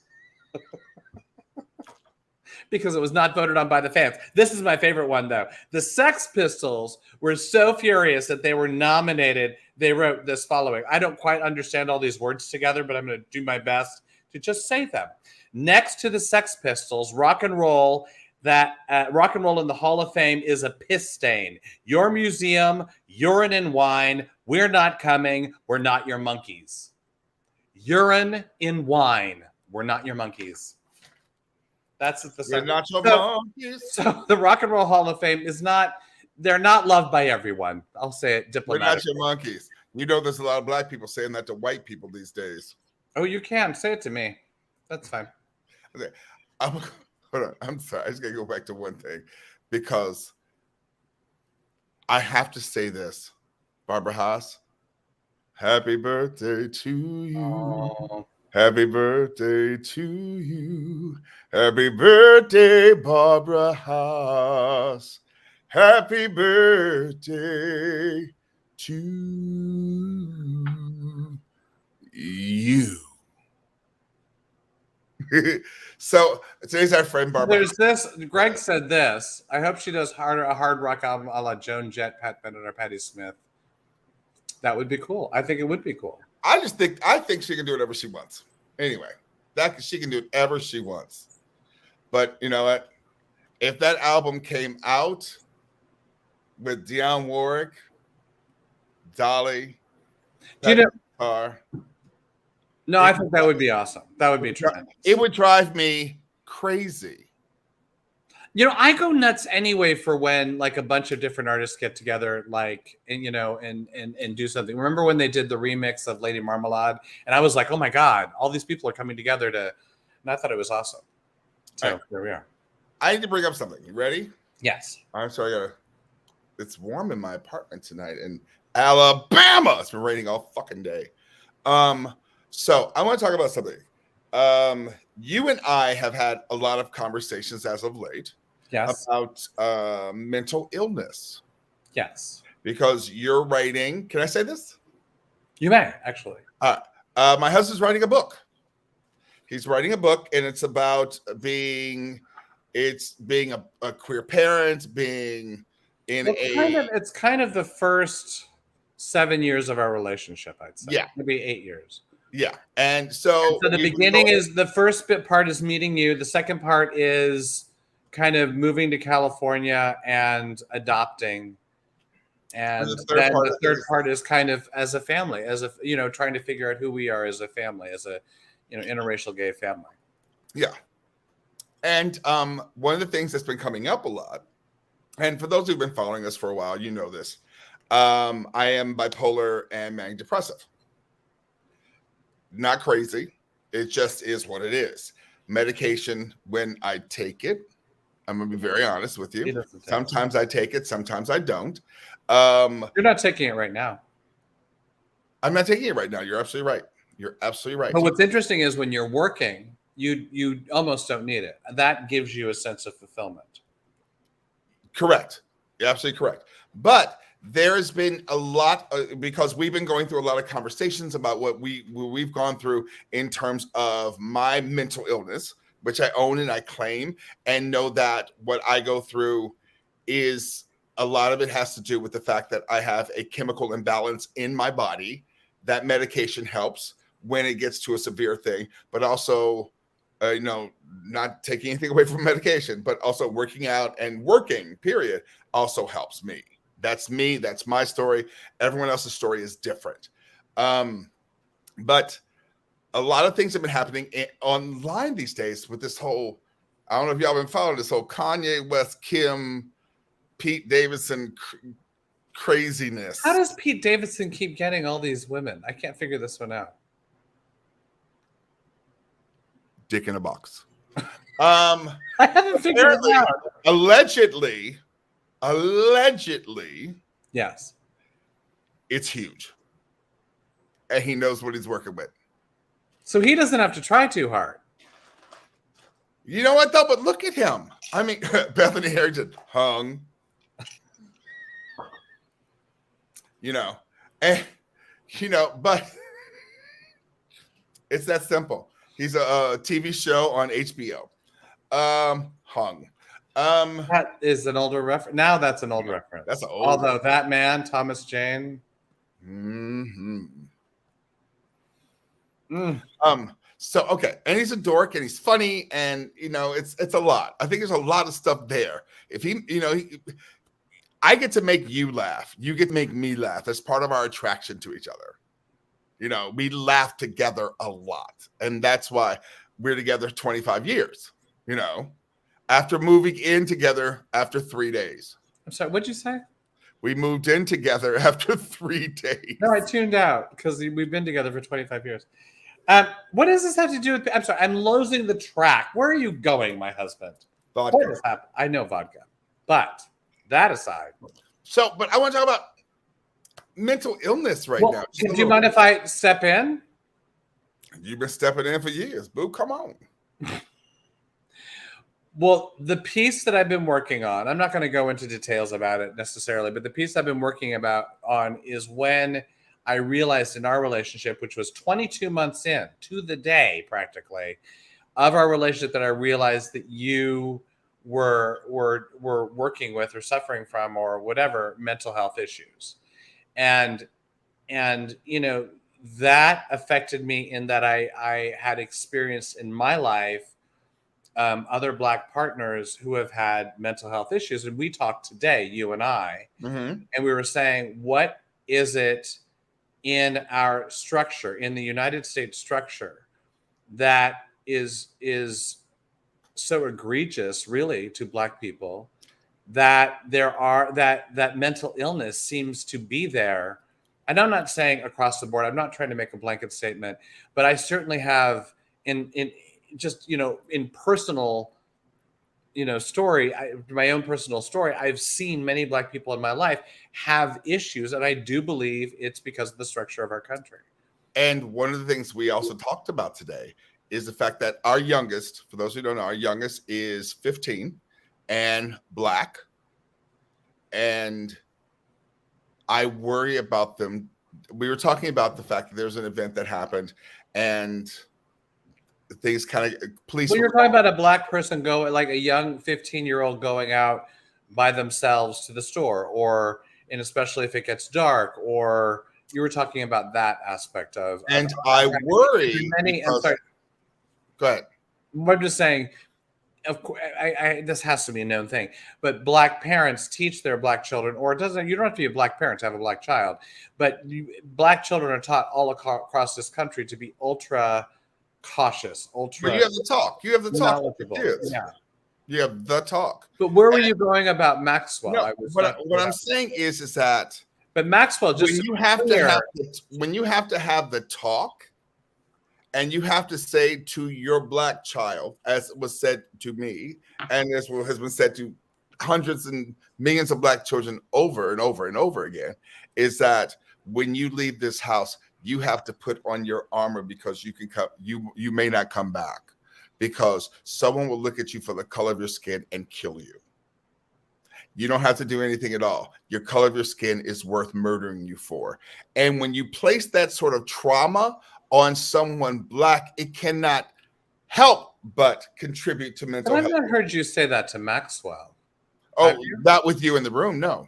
because it was not voted on by the fans. This is my favorite one, though. The Sex Pistols were so furious that they were nominated. They wrote this following. I don't quite understand all these words together, but I'm going to do my best to just say them. Next to the Sex Pistols, rock and roll in the Hall of Fame is a piss stain. Your museum, urine and wine. We're not coming. We're not your monkeys. Urine in wine. We're not your monkeys. That's the We're not your monkeys. So the Rock and Roll Hall of Fame is not. They're not loved by everyone. I'll say it diplomatically. We're not your monkeys. You know, there's a lot of black people saying that to white people these days. Oh, you can say it to me. That's fine. Okay. Hold on. I'm sorry. I just gotta go back to one thing because I have to say this. Barbara Haas, happy birthday to you. Oh. Happy birthday to you. Happy birthday, Barbara Haas. Happy birthday to you. So today's our friend Barbara. There's this. Greg said this. I hope she does a hard rock album a la Joan Jett, Pat Bennett, or Patti Smith. That would be cool. I think it would be cool. I think she can do whatever she wants. Anyway, she can do whatever she wants. But you know what? If that album came out with Dionne Warwick, Dolly, guitar, no, I think that would be awesome. That would be tremendous. It would drive me crazy. I go nuts anyway for when like a bunch of different artists get together, and do something. Remember when they did the remix of Lady Marmalade? And I was like, oh my God, all these people are coming together and I thought it was awesome. So There we are. I need to bring up something. You ready? Yes. I'm sorry. It's warm in my apartment tonight in Alabama. It's been raining all fucking day. So I want to talk about something. You and I have had a lot of conversations as of late. Yes. About mental illness. Yes. Because you're writing. Can I say this? You may, actually. My husband's writing a book. He's writing a book, and it's about being a queer parent, being in It's kind of the first 7 years of our relationship, I'd say. Yeah. Maybe 8 years. Yeah. And so the beginning is the first part is meeting you. The second part is kind of moving to California and adopting. And the third part is kind of as a family, trying to figure out who we are as a family, as a interracial gay family. Yeah. And one of the things that's been coming up a lot, and for those who've been following us for a while, you know this, I am bipolar and manic depressive. Not crazy. It just is what it is. Medication, when I take it, I'm going to be very honest with He you. doesn't take it. Sometimes I take it, sometimes I don't. You're not taking it right now. I'm not taking it right now. You're absolutely right. You're absolutely right. But what's interesting is when you're working, you almost don't need it. That gives you a sense of fulfillment. Correct. You're absolutely correct. But there has been a lot because we've been going through a lot of conversations about what we've gone through in terms of my mental illness, which I own and I claim, and know that what I go through is a lot of it has to do with the fact that I have a chemical imbalance in my body. That medication helps when it gets to a severe thing, but also, not taking anything away from medication, but also working out and working, period, also helps me. That's me. That's my story. Everyone else's story is different. But a lot of things have been happening online these days with this whole, I don't know if y'all been following this whole Kanye West, Kim, Pete Davidson craziness. How does Pete Davidson keep getting all these women? I can't figure this one out. Dick in a box. I haven't figured it out. Allegedly, Yes. it's huge. And he knows what he's working with. So he doesn't have to try too hard. You know what, though? But look at him. I mean, Bethany Harrington hung. But it's that simple. He's a TV show on HBO. Hung. That is an older reference. Now that's an old reference. That's an old Although that man, Thomas Jane. Mm-hmm. Mm. So okay, and he's a dork and he's funny, and it's a lot. I think there's a lot of stuff there. If I get to make you laugh, you get to make me laugh. That's part of our attraction to each other. We laugh together a lot, and that's why we're together 25 years. After moving in together after 3 days. I'm sorry, what'd you say? We moved in together after 3 days. No, I tuned out because we've been together for 25 years. What does this have to do with? I'm sorry, I'm losing the track. Where are you going, my husband? Vodka. What has happened? I know vodka, but that aside. So, but I want to talk about mental illness now. Do you mind if I step in? You've been stepping in for years, boo. Come on. Well, the piece that I've been working on, I'm not going to go into details about it necessarily, but the piece I've been working on is when I realized in our relationship, which was 22 months in to the day practically of our relationship, that I realized that you were working with or suffering from or whatever mental health issues. And that affected me in that I had experienced in my life other Black partners who have had mental health issues. And we talked today, you and I, and we were saying, what is it in our structure, in the United States structure, that is so egregious, really, to Black people, that that mental illness seems to be there. And I'm not saying across the board, I'm not trying to make a blanket statement, but I certainly have in personal, story, my own personal story, I've seen many Black people in my life have issues, and I do believe it's because of the structure of our country. And one of the things we also talked about today is the fact that our youngest, for those who don't know, our youngest is 15 and Black. And I worry about them. We were talking about the fact that there's an event that happened and things kind of police. Well, you're talking about a Black person like a young 15-year-old going out by themselves to the store, and especially if it gets dark, or you were talking about that aspect of. And I worry. I'm sorry. Go ahead. I'm just saying, of course, this has to be a known thing, but Black parents teach their Black children, or you don't have to be a Black parent to have a Black child, but Black children are taught all across this country to be ultra cautious, ultra. But you have the talk. You have the talk. Yeah. You have the talk. But where were you going about Maxwell? No, what I'm saying is that. But Maxwell, just when you have to have the talk, And you have to say to your black child, as was said to me, and as has been said to hundreds and millions of black children over and over and over again, is that when you leave this house, you have to put on your armor because you can come, you may not come back, because someone will look at you for the color of your skin and kill you. You don't have to do anything at all. Your color of your skin is worth murdering you for. And when you place that sort of trauma on someone black, it cannot help but contribute to mental But health. I've not heard you say that to Maxwell. Oh, not with you in the room, no.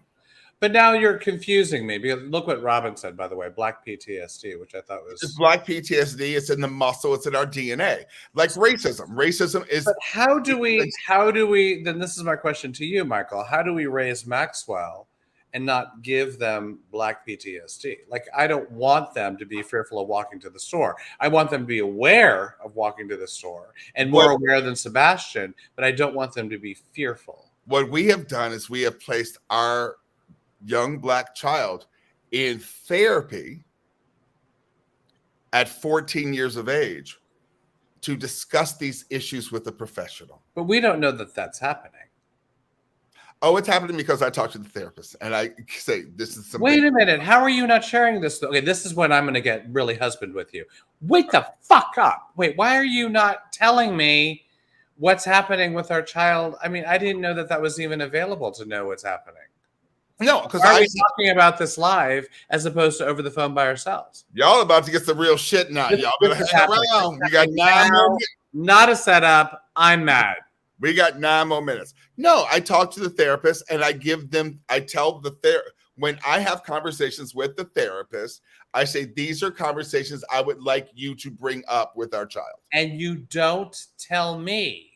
But now you're confusing me, because look what Robin said, by the way, black PTSD, which I thought was... It's black PTSD. It's in the muscle. It's in our DNA. Like racism. Racism is... But how do we, then this is my question to you, Michael. How do we raise Maxwell and not give them black PTSD? Like, I don't want them to be fearful of walking to the store. I want them to be aware of walking to the store and more aware than Sebastian, but I don't want them to be fearful. What we have done is we have placed our young black child in therapy at 14 years of age to discuss these issues with a professional. But we don't know that that's happening. Oh, it's happening because I talk to the therapist and I say, this is something. Wait a minute. How are you not sharing this? Okay, this is when I'm going to get really husband with you. Wait the fuck up. Wait, why are you not telling me what's happening with our child? I mean, I didn't know that that was even available to know what's happening. No, because I'm talking about this live as opposed to over the phone by ourselves. Y'all about to get some real shit now. Y'all better hang around. We got 9 more minutes. Not a setup. I'm mad. We got 9 more minutes. No, I talk to the therapist and I tell the when I have conversations with the therapist, I say, these are conversations I would like you to bring up with our child. And you don't tell me.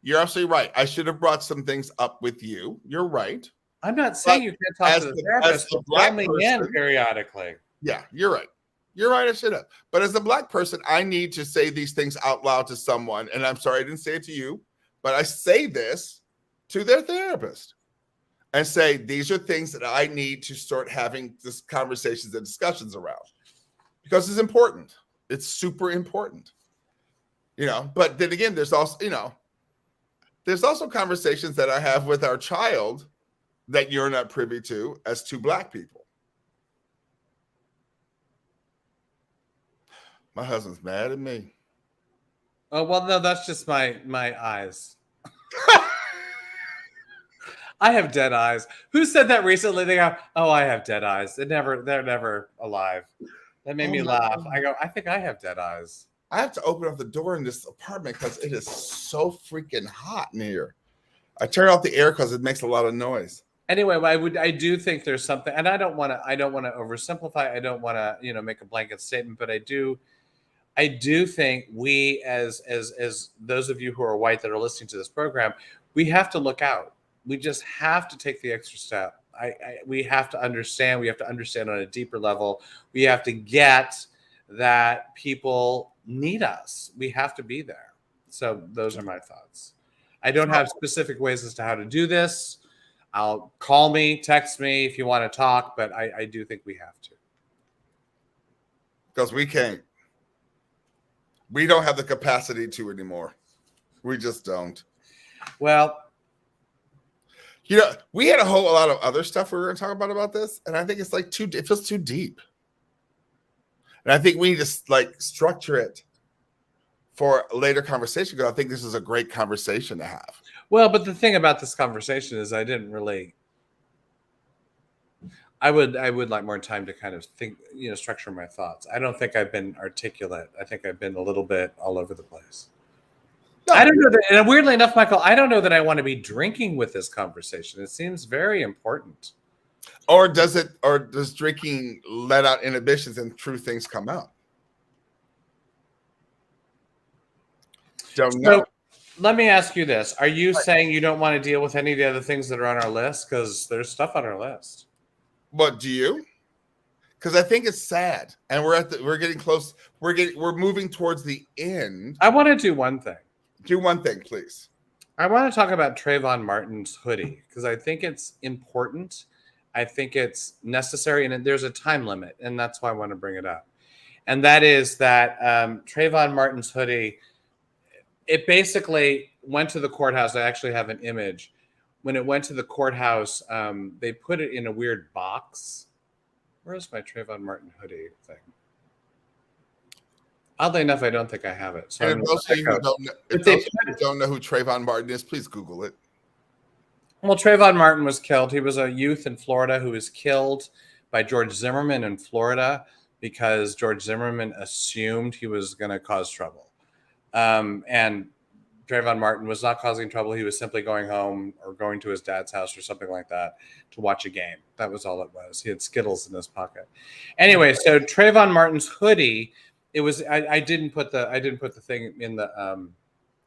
You're absolutely right. I should have brought some things up with you. You're right. I'm not saying you can't talk to the therapist, but tell me in periodically. Yeah, you're right. You're right. I should have. But as a black person, I need to say these things out loud to someone. And I'm sorry I didn't say it to you, but I say this to their therapist and say, these are things that I need to start having this conversations and discussions around, because it's important. It's super important. But then again, there's also, there's also conversations that I have with our child that you're not privy to as two black people. My husband's mad at me. Oh, well, no, that's just my eyes. I have dead eyes. Who said that recently? They go, oh, I have dead eyes. They're never alive. That made me laugh. I go, I think I have dead eyes. I have to open up the door in this apartment because it is so freaking hot in here. I turn off the air because it makes a lot of noise. Anyway, I do think there's something, and I don't want to oversimplify. I don't want to, make a blanket statement, but I do think we, as those of you who are white that are listening to this program, we have to look out. We just have to take the extra step. We have to understand. We have to understand on a deeper level. We have to get that people need us. We have to be there. So those are my thoughts. I don't have specific ways as to how to do this. Call me, text me if you want to talk, but I do think we have to. Because we can't. We don't have the capacity to anymore. We just don't. Well, we had a whole lot of other stuff we were going to talk about this, and I think it's like it feels too deep. And I think we need to structure it for a later conversation, because I think this is a great conversation to have. Well, but the thing about this conversation is I didn't really. I would like more time to kind of think, structure my thoughts. I don't think I've been articulate. I think I've been a little bit all over the place. No. I don't know that, and weirdly enough, Michael, I don't know that I want to be drinking with this conversation. It seems very important. Or does drinking let out inhibitions and true things come out? Don't know. So, let me ask you this. Are you saying you don't want to deal with any of the other things that are on our list? Because there's stuff on our list. What do you? Because I think it's sad, and we're getting close. We're moving towards the end. I want to do one thing. Do one thing, please. I want to talk about Trayvon Martin's hoodie, because I think it's important. I think it's necessary, and there's a time limit, and that's why I want to bring it up. and that is that Trayvon Martin's hoodie, it basically went to the courthouse. I actually have an image. When it went to the courthouse, they put it in a weird box. Where's my Trayvon Martin hoodie thing? Oddly enough, I don't think I have it. So And if those of you who don't know who Trayvon Martin is, please Google it. Well, Trayvon Martin was killed. He was a youth in Florida who was killed by George Zimmerman in Florida because George Zimmerman assumed he was going to cause trouble. And Trayvon Martin was not causing trouble. He was simply going home or going to his dad's house or something like that to watch a game. That was all it was. He had Skittles in his pocket. Anyway, so Trayvon Martin's hoodie, it was I didn't put the thing in the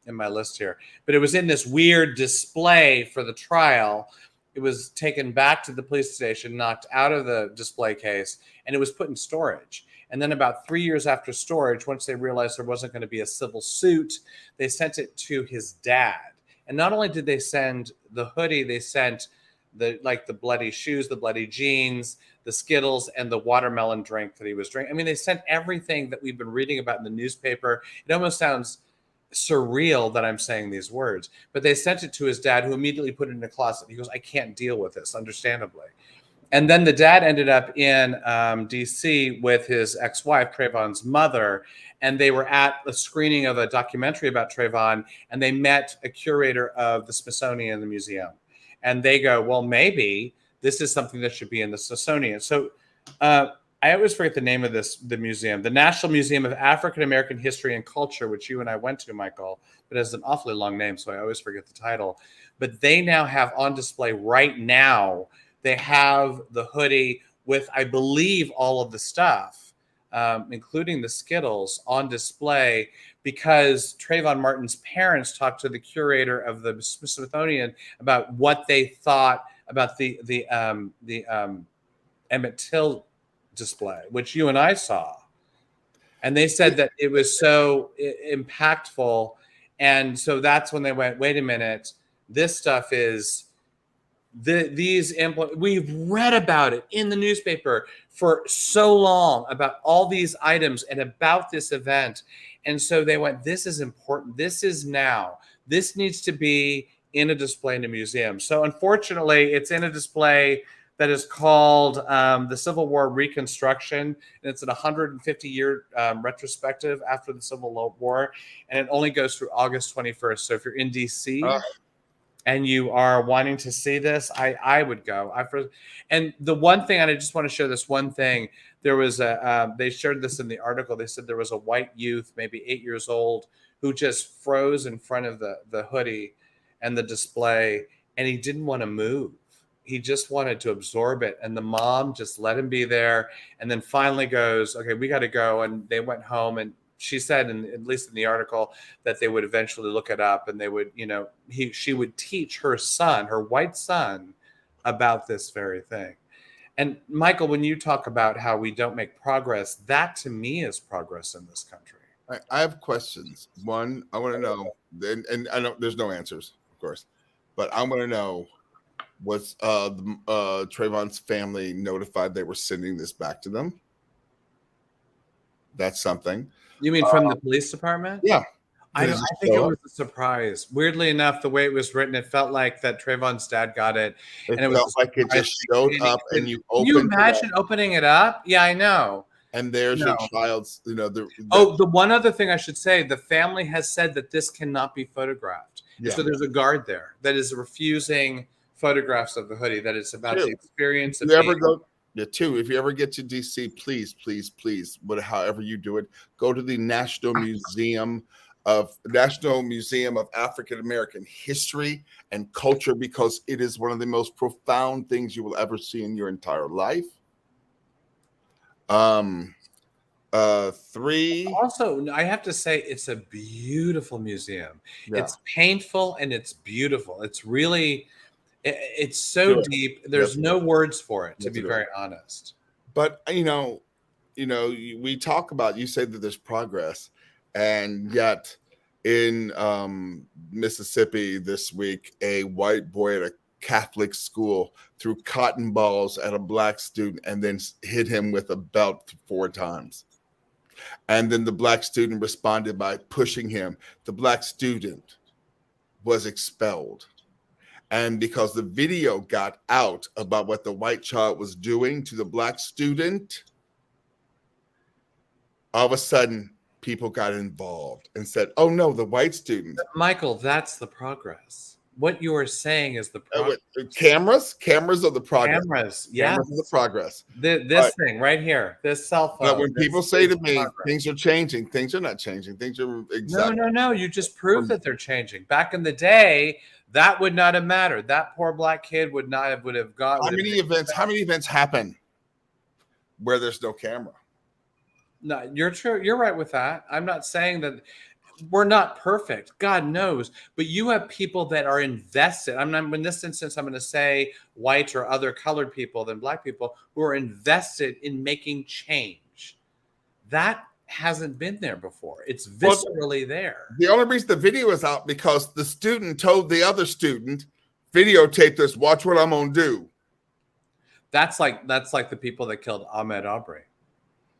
in my list here, but it was in this weird display for the trial. It was taken back to the police station, knocked out of the display case, and it was put in storage. And then about 3 years after storage, once they realized there wasn't going to be a civil suit, they sent it to his dad. And not only did they send the hoodie, they sent the bloody shoes, the bloody jeans, the Skittles, and the watermelon drink that he was drinking. I mean, they sent everything that we've been reading about in the newspaper. It almost sounds surreal that I'm saying these words, but they sent it to his dad, who immediately put it in a closet. He goes, I can't deal with this, understandably. And then the dad ended up in DC with his ex-wife, Trayvon's mother, and they were at a screening of a documentary about Trayvon, and they met a curator of the Smithsonian in the museum. And they go, well, maybe this is something that should be in the Smithsonian. So I always forget the name of the museum, the National Museum of African American History and Culture, which you and I went to, Michael, but it has an awfully long name, so I always forget the title. But they now have on display right now, they have the hoodie with, I believe, all of the stuff, including the Skittles, on display because Trayvon Martin's parents talked to the curator of the Smithsonian about what they thought about the Emmett Till display, which you and I saw. And they said that it was so impactful. And so that's when they went, wait a minute, this stuff is we've read about it in the newspaper for so long about all these items and about this event. And so they went, this is important. This is now. This needs to be in a display in a museum. So unfortunately, it's in a display that is called the Civil War Reconstruction. And it's an 150-year retrospective after the Civil War. And it only goes through August 21st. So if you're in DC and you are wanting to see this, I would go. And the one thing, and I just want to share this one thing. There was they shared this in the article. They said there was a white youth, maybe 8 years old, who just froze in front of the hoodie and the display, and he didn't want to move. He just wanted to absorb it. And the mom just let him be there. And then finally goes, okay, we got to go. And they went home. And she said, at least in the article, that they would eventually look it up and they would, she would teach her son, her white son, about this very thing. And Michael, when you talk about how we don't make progress, that to me is progress in this country. I have questions. One, I want to know, and I know there's no answers, of course, but I want to know, was Trayvon's family notified they were sending this back to them? That's something. You mean from the police department? Yeah. I think it was a surprise. Weirdly enough, the way it was written, it felt like that Trayvon's dad got it. And it felt like it just showed up and you opened it. Can you imagine opening it up? Yeah, I know. And there's your child's, the one other thing I should say, the family has said that this cannot be photographed. Yeah. So there's a guard there that is refusing photographs of the hoodie, that it's about the experience of if you ever get to DC, please, however you do it, go to the National Museum of African American History and Culture, because it is one of the most profound things you will ever see in your entire life. Also, I have to say, it's a beautiful museum. Yeah. It's painful and it's beautiful. It's really, it's so deep. There's no words for it, to be very honest. But we talk about, you say that there's progress, and yet in Mississippi this week, a white boy at a Catholic school threw cotton balls at a black student and then hit him with a belt 4 times. And then the black student responded by pushing him. The black student was expelled. And because the video got out about what the white child was doing to the black student, all of a sudden people got involved and said, oh no, the white student. Michael, that's the progress. What you are saying is the progress. Cameras are the progress. Cameras, yes. Cameras are the progress. This thing right here, this cell phone. But when people say to me, things are changing, things are not changing. Things are exactly. No. You just proved that they're changing. Back in the day, that would not have mattered. That poor black kid would have gone. How many events happen where there's no camera? No, you're true. You're right with that. I'm not saying that we're not perfect. God knows. But you have people that are invested. In this instance, I'm going to say white or other colored people than black people who are invested in making change. That hasn't been there before. It's viscerally there. The only reason the video is out because the student told the other student, videotape this, watch what I'm going to do. That's like the people that killed Ahmed Aubrey.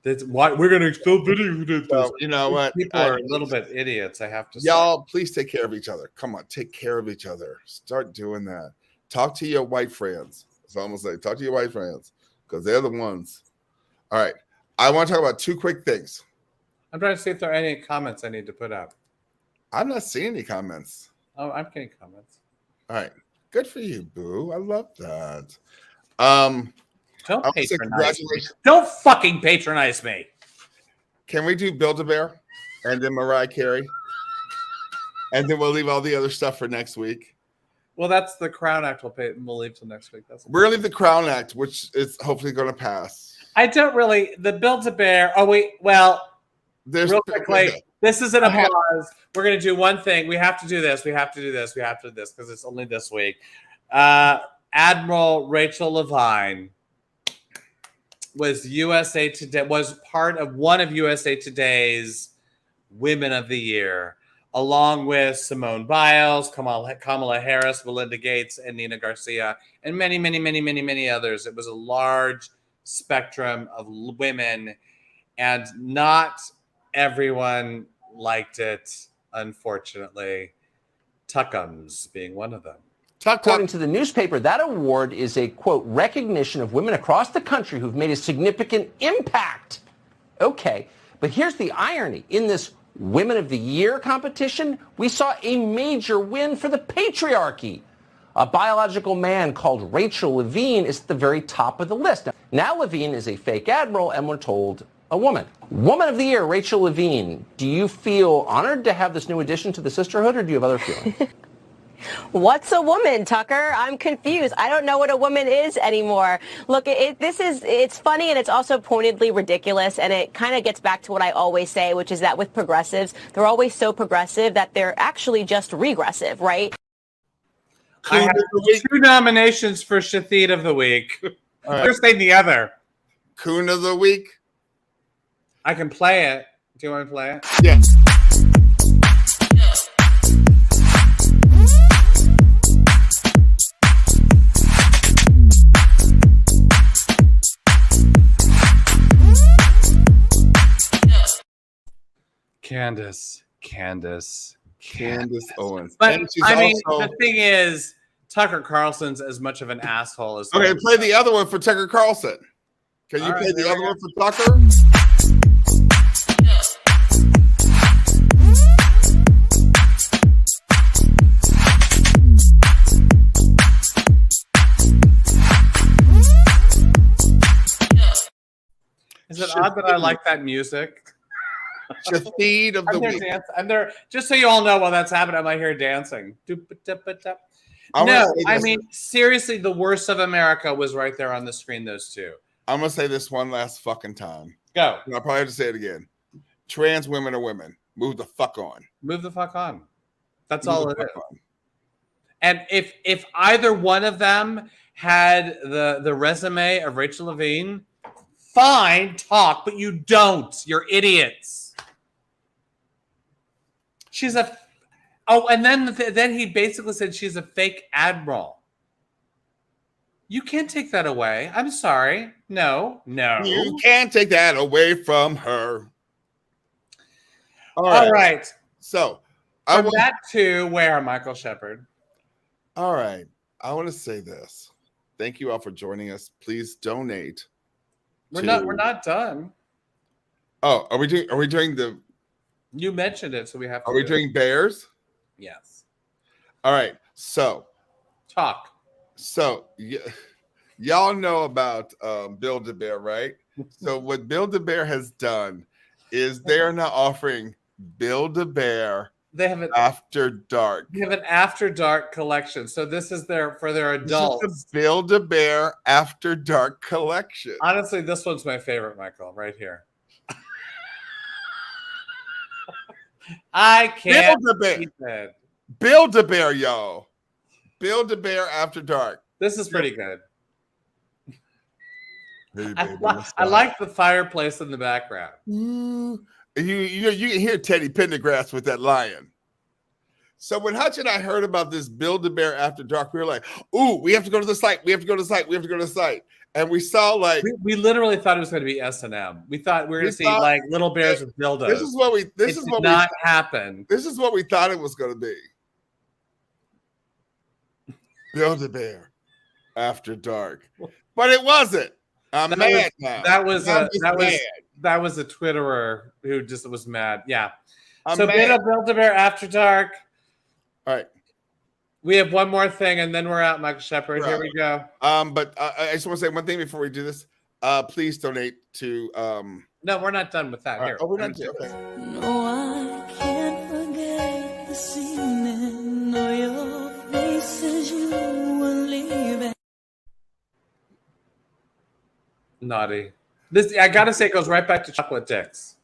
That's why we're going to expel video. So, you know what? People are a little bit idiots, I have to say. Y'all, please take care of each other. Come on, take care of each other. Start doing that. Talk to your white friends. That's all I'm going to say. Talk to your white friends because they're the ones. All right. I want to talk about two quick things. I'm trying to see if there are any comments I need to put up. I'm not seeing any comments. Oh, I'm getting comments. All right. Good for you, Boo. I love that. Don't patronize me. Don't fucking patronize me. Can we do Build-A-Bear and then Mariah Carey? And then we'll leave all the other stuff for next week. Well, that's the Crown Act. We'll leave till next week. We're going to leave the Crown Act, which is hopefully going to pass. I don't really. The Build-A-Bear. Oh, wait. Well, real quickly, this is an applause. We're going to do one thing. We have to do this. We have to do this. We have to do this because it's only this week. Admiral Rachel Levine was USA Today, was part of one of USA Today's Women of the Year, along with Simone Biles, Kamala Harris, Melinda Gates, and Nina Garcia, and many, many, many, many, many others. It was a large spectrum of women, and not everyone liked it, unfortunately. Tuckums being one of them. According to the newspaper, that award is a, quote, recognition of women across the country who've made a significant impact. Okay, but here's the irony. In this Women of the Year competition, we saw a major win for the patriarchy. A biological man called Rachel Levine is at the very top of the list. Now Levine is a fake admiral, and we're told a woman. Woman of the Year, Rachel Levine. Do you feel honored to have this new addition to the sisterhood, or do you have other feelings? What's a woman, Tucker? I'm confused. I don't know what a woman is anymore. Look, it's funny and it's also pointedly ridiculous, and it kind of gets back to what I always say, which is that with progressives, they're always so progressive that they're actually just regressive, right? I have 2 nominations for Shathid of the Week. Right. First thing the other. Coon of the Week. I can play it. Do you want to play it? Yes. Candace Owens. But I mean, the thing is, Tucker Carlson's as much of an asshole as. Okay, play the other one for Tucker Carlson. Can you play the other one for Tucker? Is it odd that I like that music? Shathid of the Week. I'm there, just so you all know while that's happening, I'm like here dancing. No, I mean, seriously, the worst of America was right there on the screen, those two. I'm going to say this one last fucking time. Go. And I'll probably have to say it again. Trans women are women. Move the fuck on. Move the fuck on. That's all it is. And if either one of them had the resume of Rachel Levine, fine, talk, but you don't. You're idiots. She's a... Oh, and then he basically said she's a fake admiral. You can't take that away. I'm sorry. No. You can't take that away from her. All right. So, From that to where, Michael Shepard? All right. I want to say this. Thank you all for joining us. Please donate. We're not done. Oh, are we doing the You mentioned it, so we have to. Are we doing bears? Yes. All right. So, talk. So, y'all know about Build-A-Bear, right? So, what Build-A-Bear has done is they are now offering Build-A-Bear They have an After Dark. They have an After Dark collection. So this is for their adults. This is the Build-A-Bear After Dark collection. Honestly, this one's my favorite, Michael, right here. I can't Build-A-Bear. Build-A-Bear, y'all. Build-A-Bear After Dark. This is pretty good. Hey, I like the fireplace in the background. You can hear Teddy Pendergrass with that lion. So when Hutch and I heard about this Build-A-Bear After Dark, we were like, "Ooh, we have to go to the site. We have to go to the site. We have to go to the site." And we saw we literally thought it was going to be S&M. We thought we were going to see like little bears with dildos. This is what we. This it is did what not happen. This is what we thought it was going to be. Build-A-Bear After Dark, but it wasn't. I'm mad now. That was a Twitterer who just was mad. Yeah. So Build-A-Bear After Dark. All right. We have one more thing, and then we're out, Michael Shepard. Here we go. But I just want to say one thing before we do this. Please donate to. No, we're not done with that. Here. Oh, we're not done. Okay. No, I can't forget this evening. No, your faces you were leaving. Naughty. This I gotta say, it goes right back to Chocolate Dicks.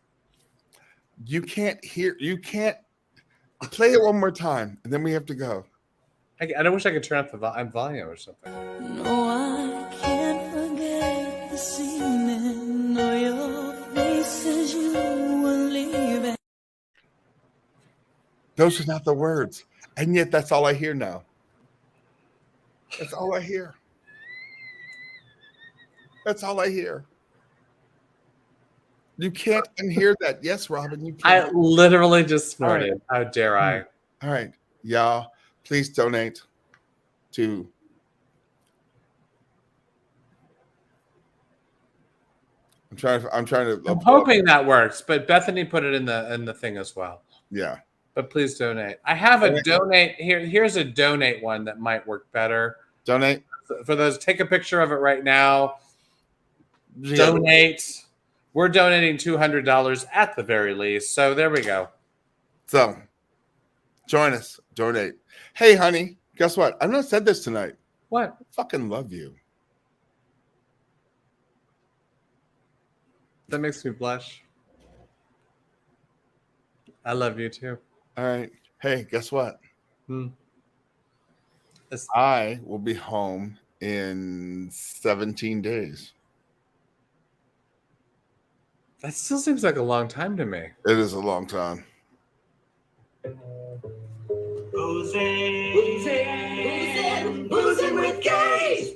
You can't play it one more time, and then we have to go. I wish I could turn up the volume or something. No, I can't forget this evening. No, your faces you were leaving. Those are not the words, and yet that's all I hear now. That's all I hear. That's all I hear. You can't unhear that. Yes, Robin, you can. I literally just snorted. How dare I? All right, y'all, please donate to. I'm hoping that works, but Bethany put it in the thing as well. Yeah. But please donate. I have a donate here. Here's a donate one that might work better. Donate for those. Take a picture of it right now. Donate. We're donating $200 at the very least. So there we go. So join us. Donate. Hey, honey, guess what? I've not said this tonight. What? I fucking love you. That makes me blush. I love you too. All right. Hey, guess what? I will be home in 17 days. That still seems like a long time to me. It is a long time. Boozing with gays.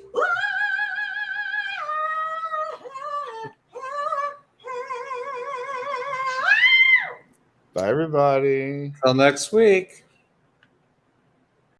Bye, everybody. Till next week.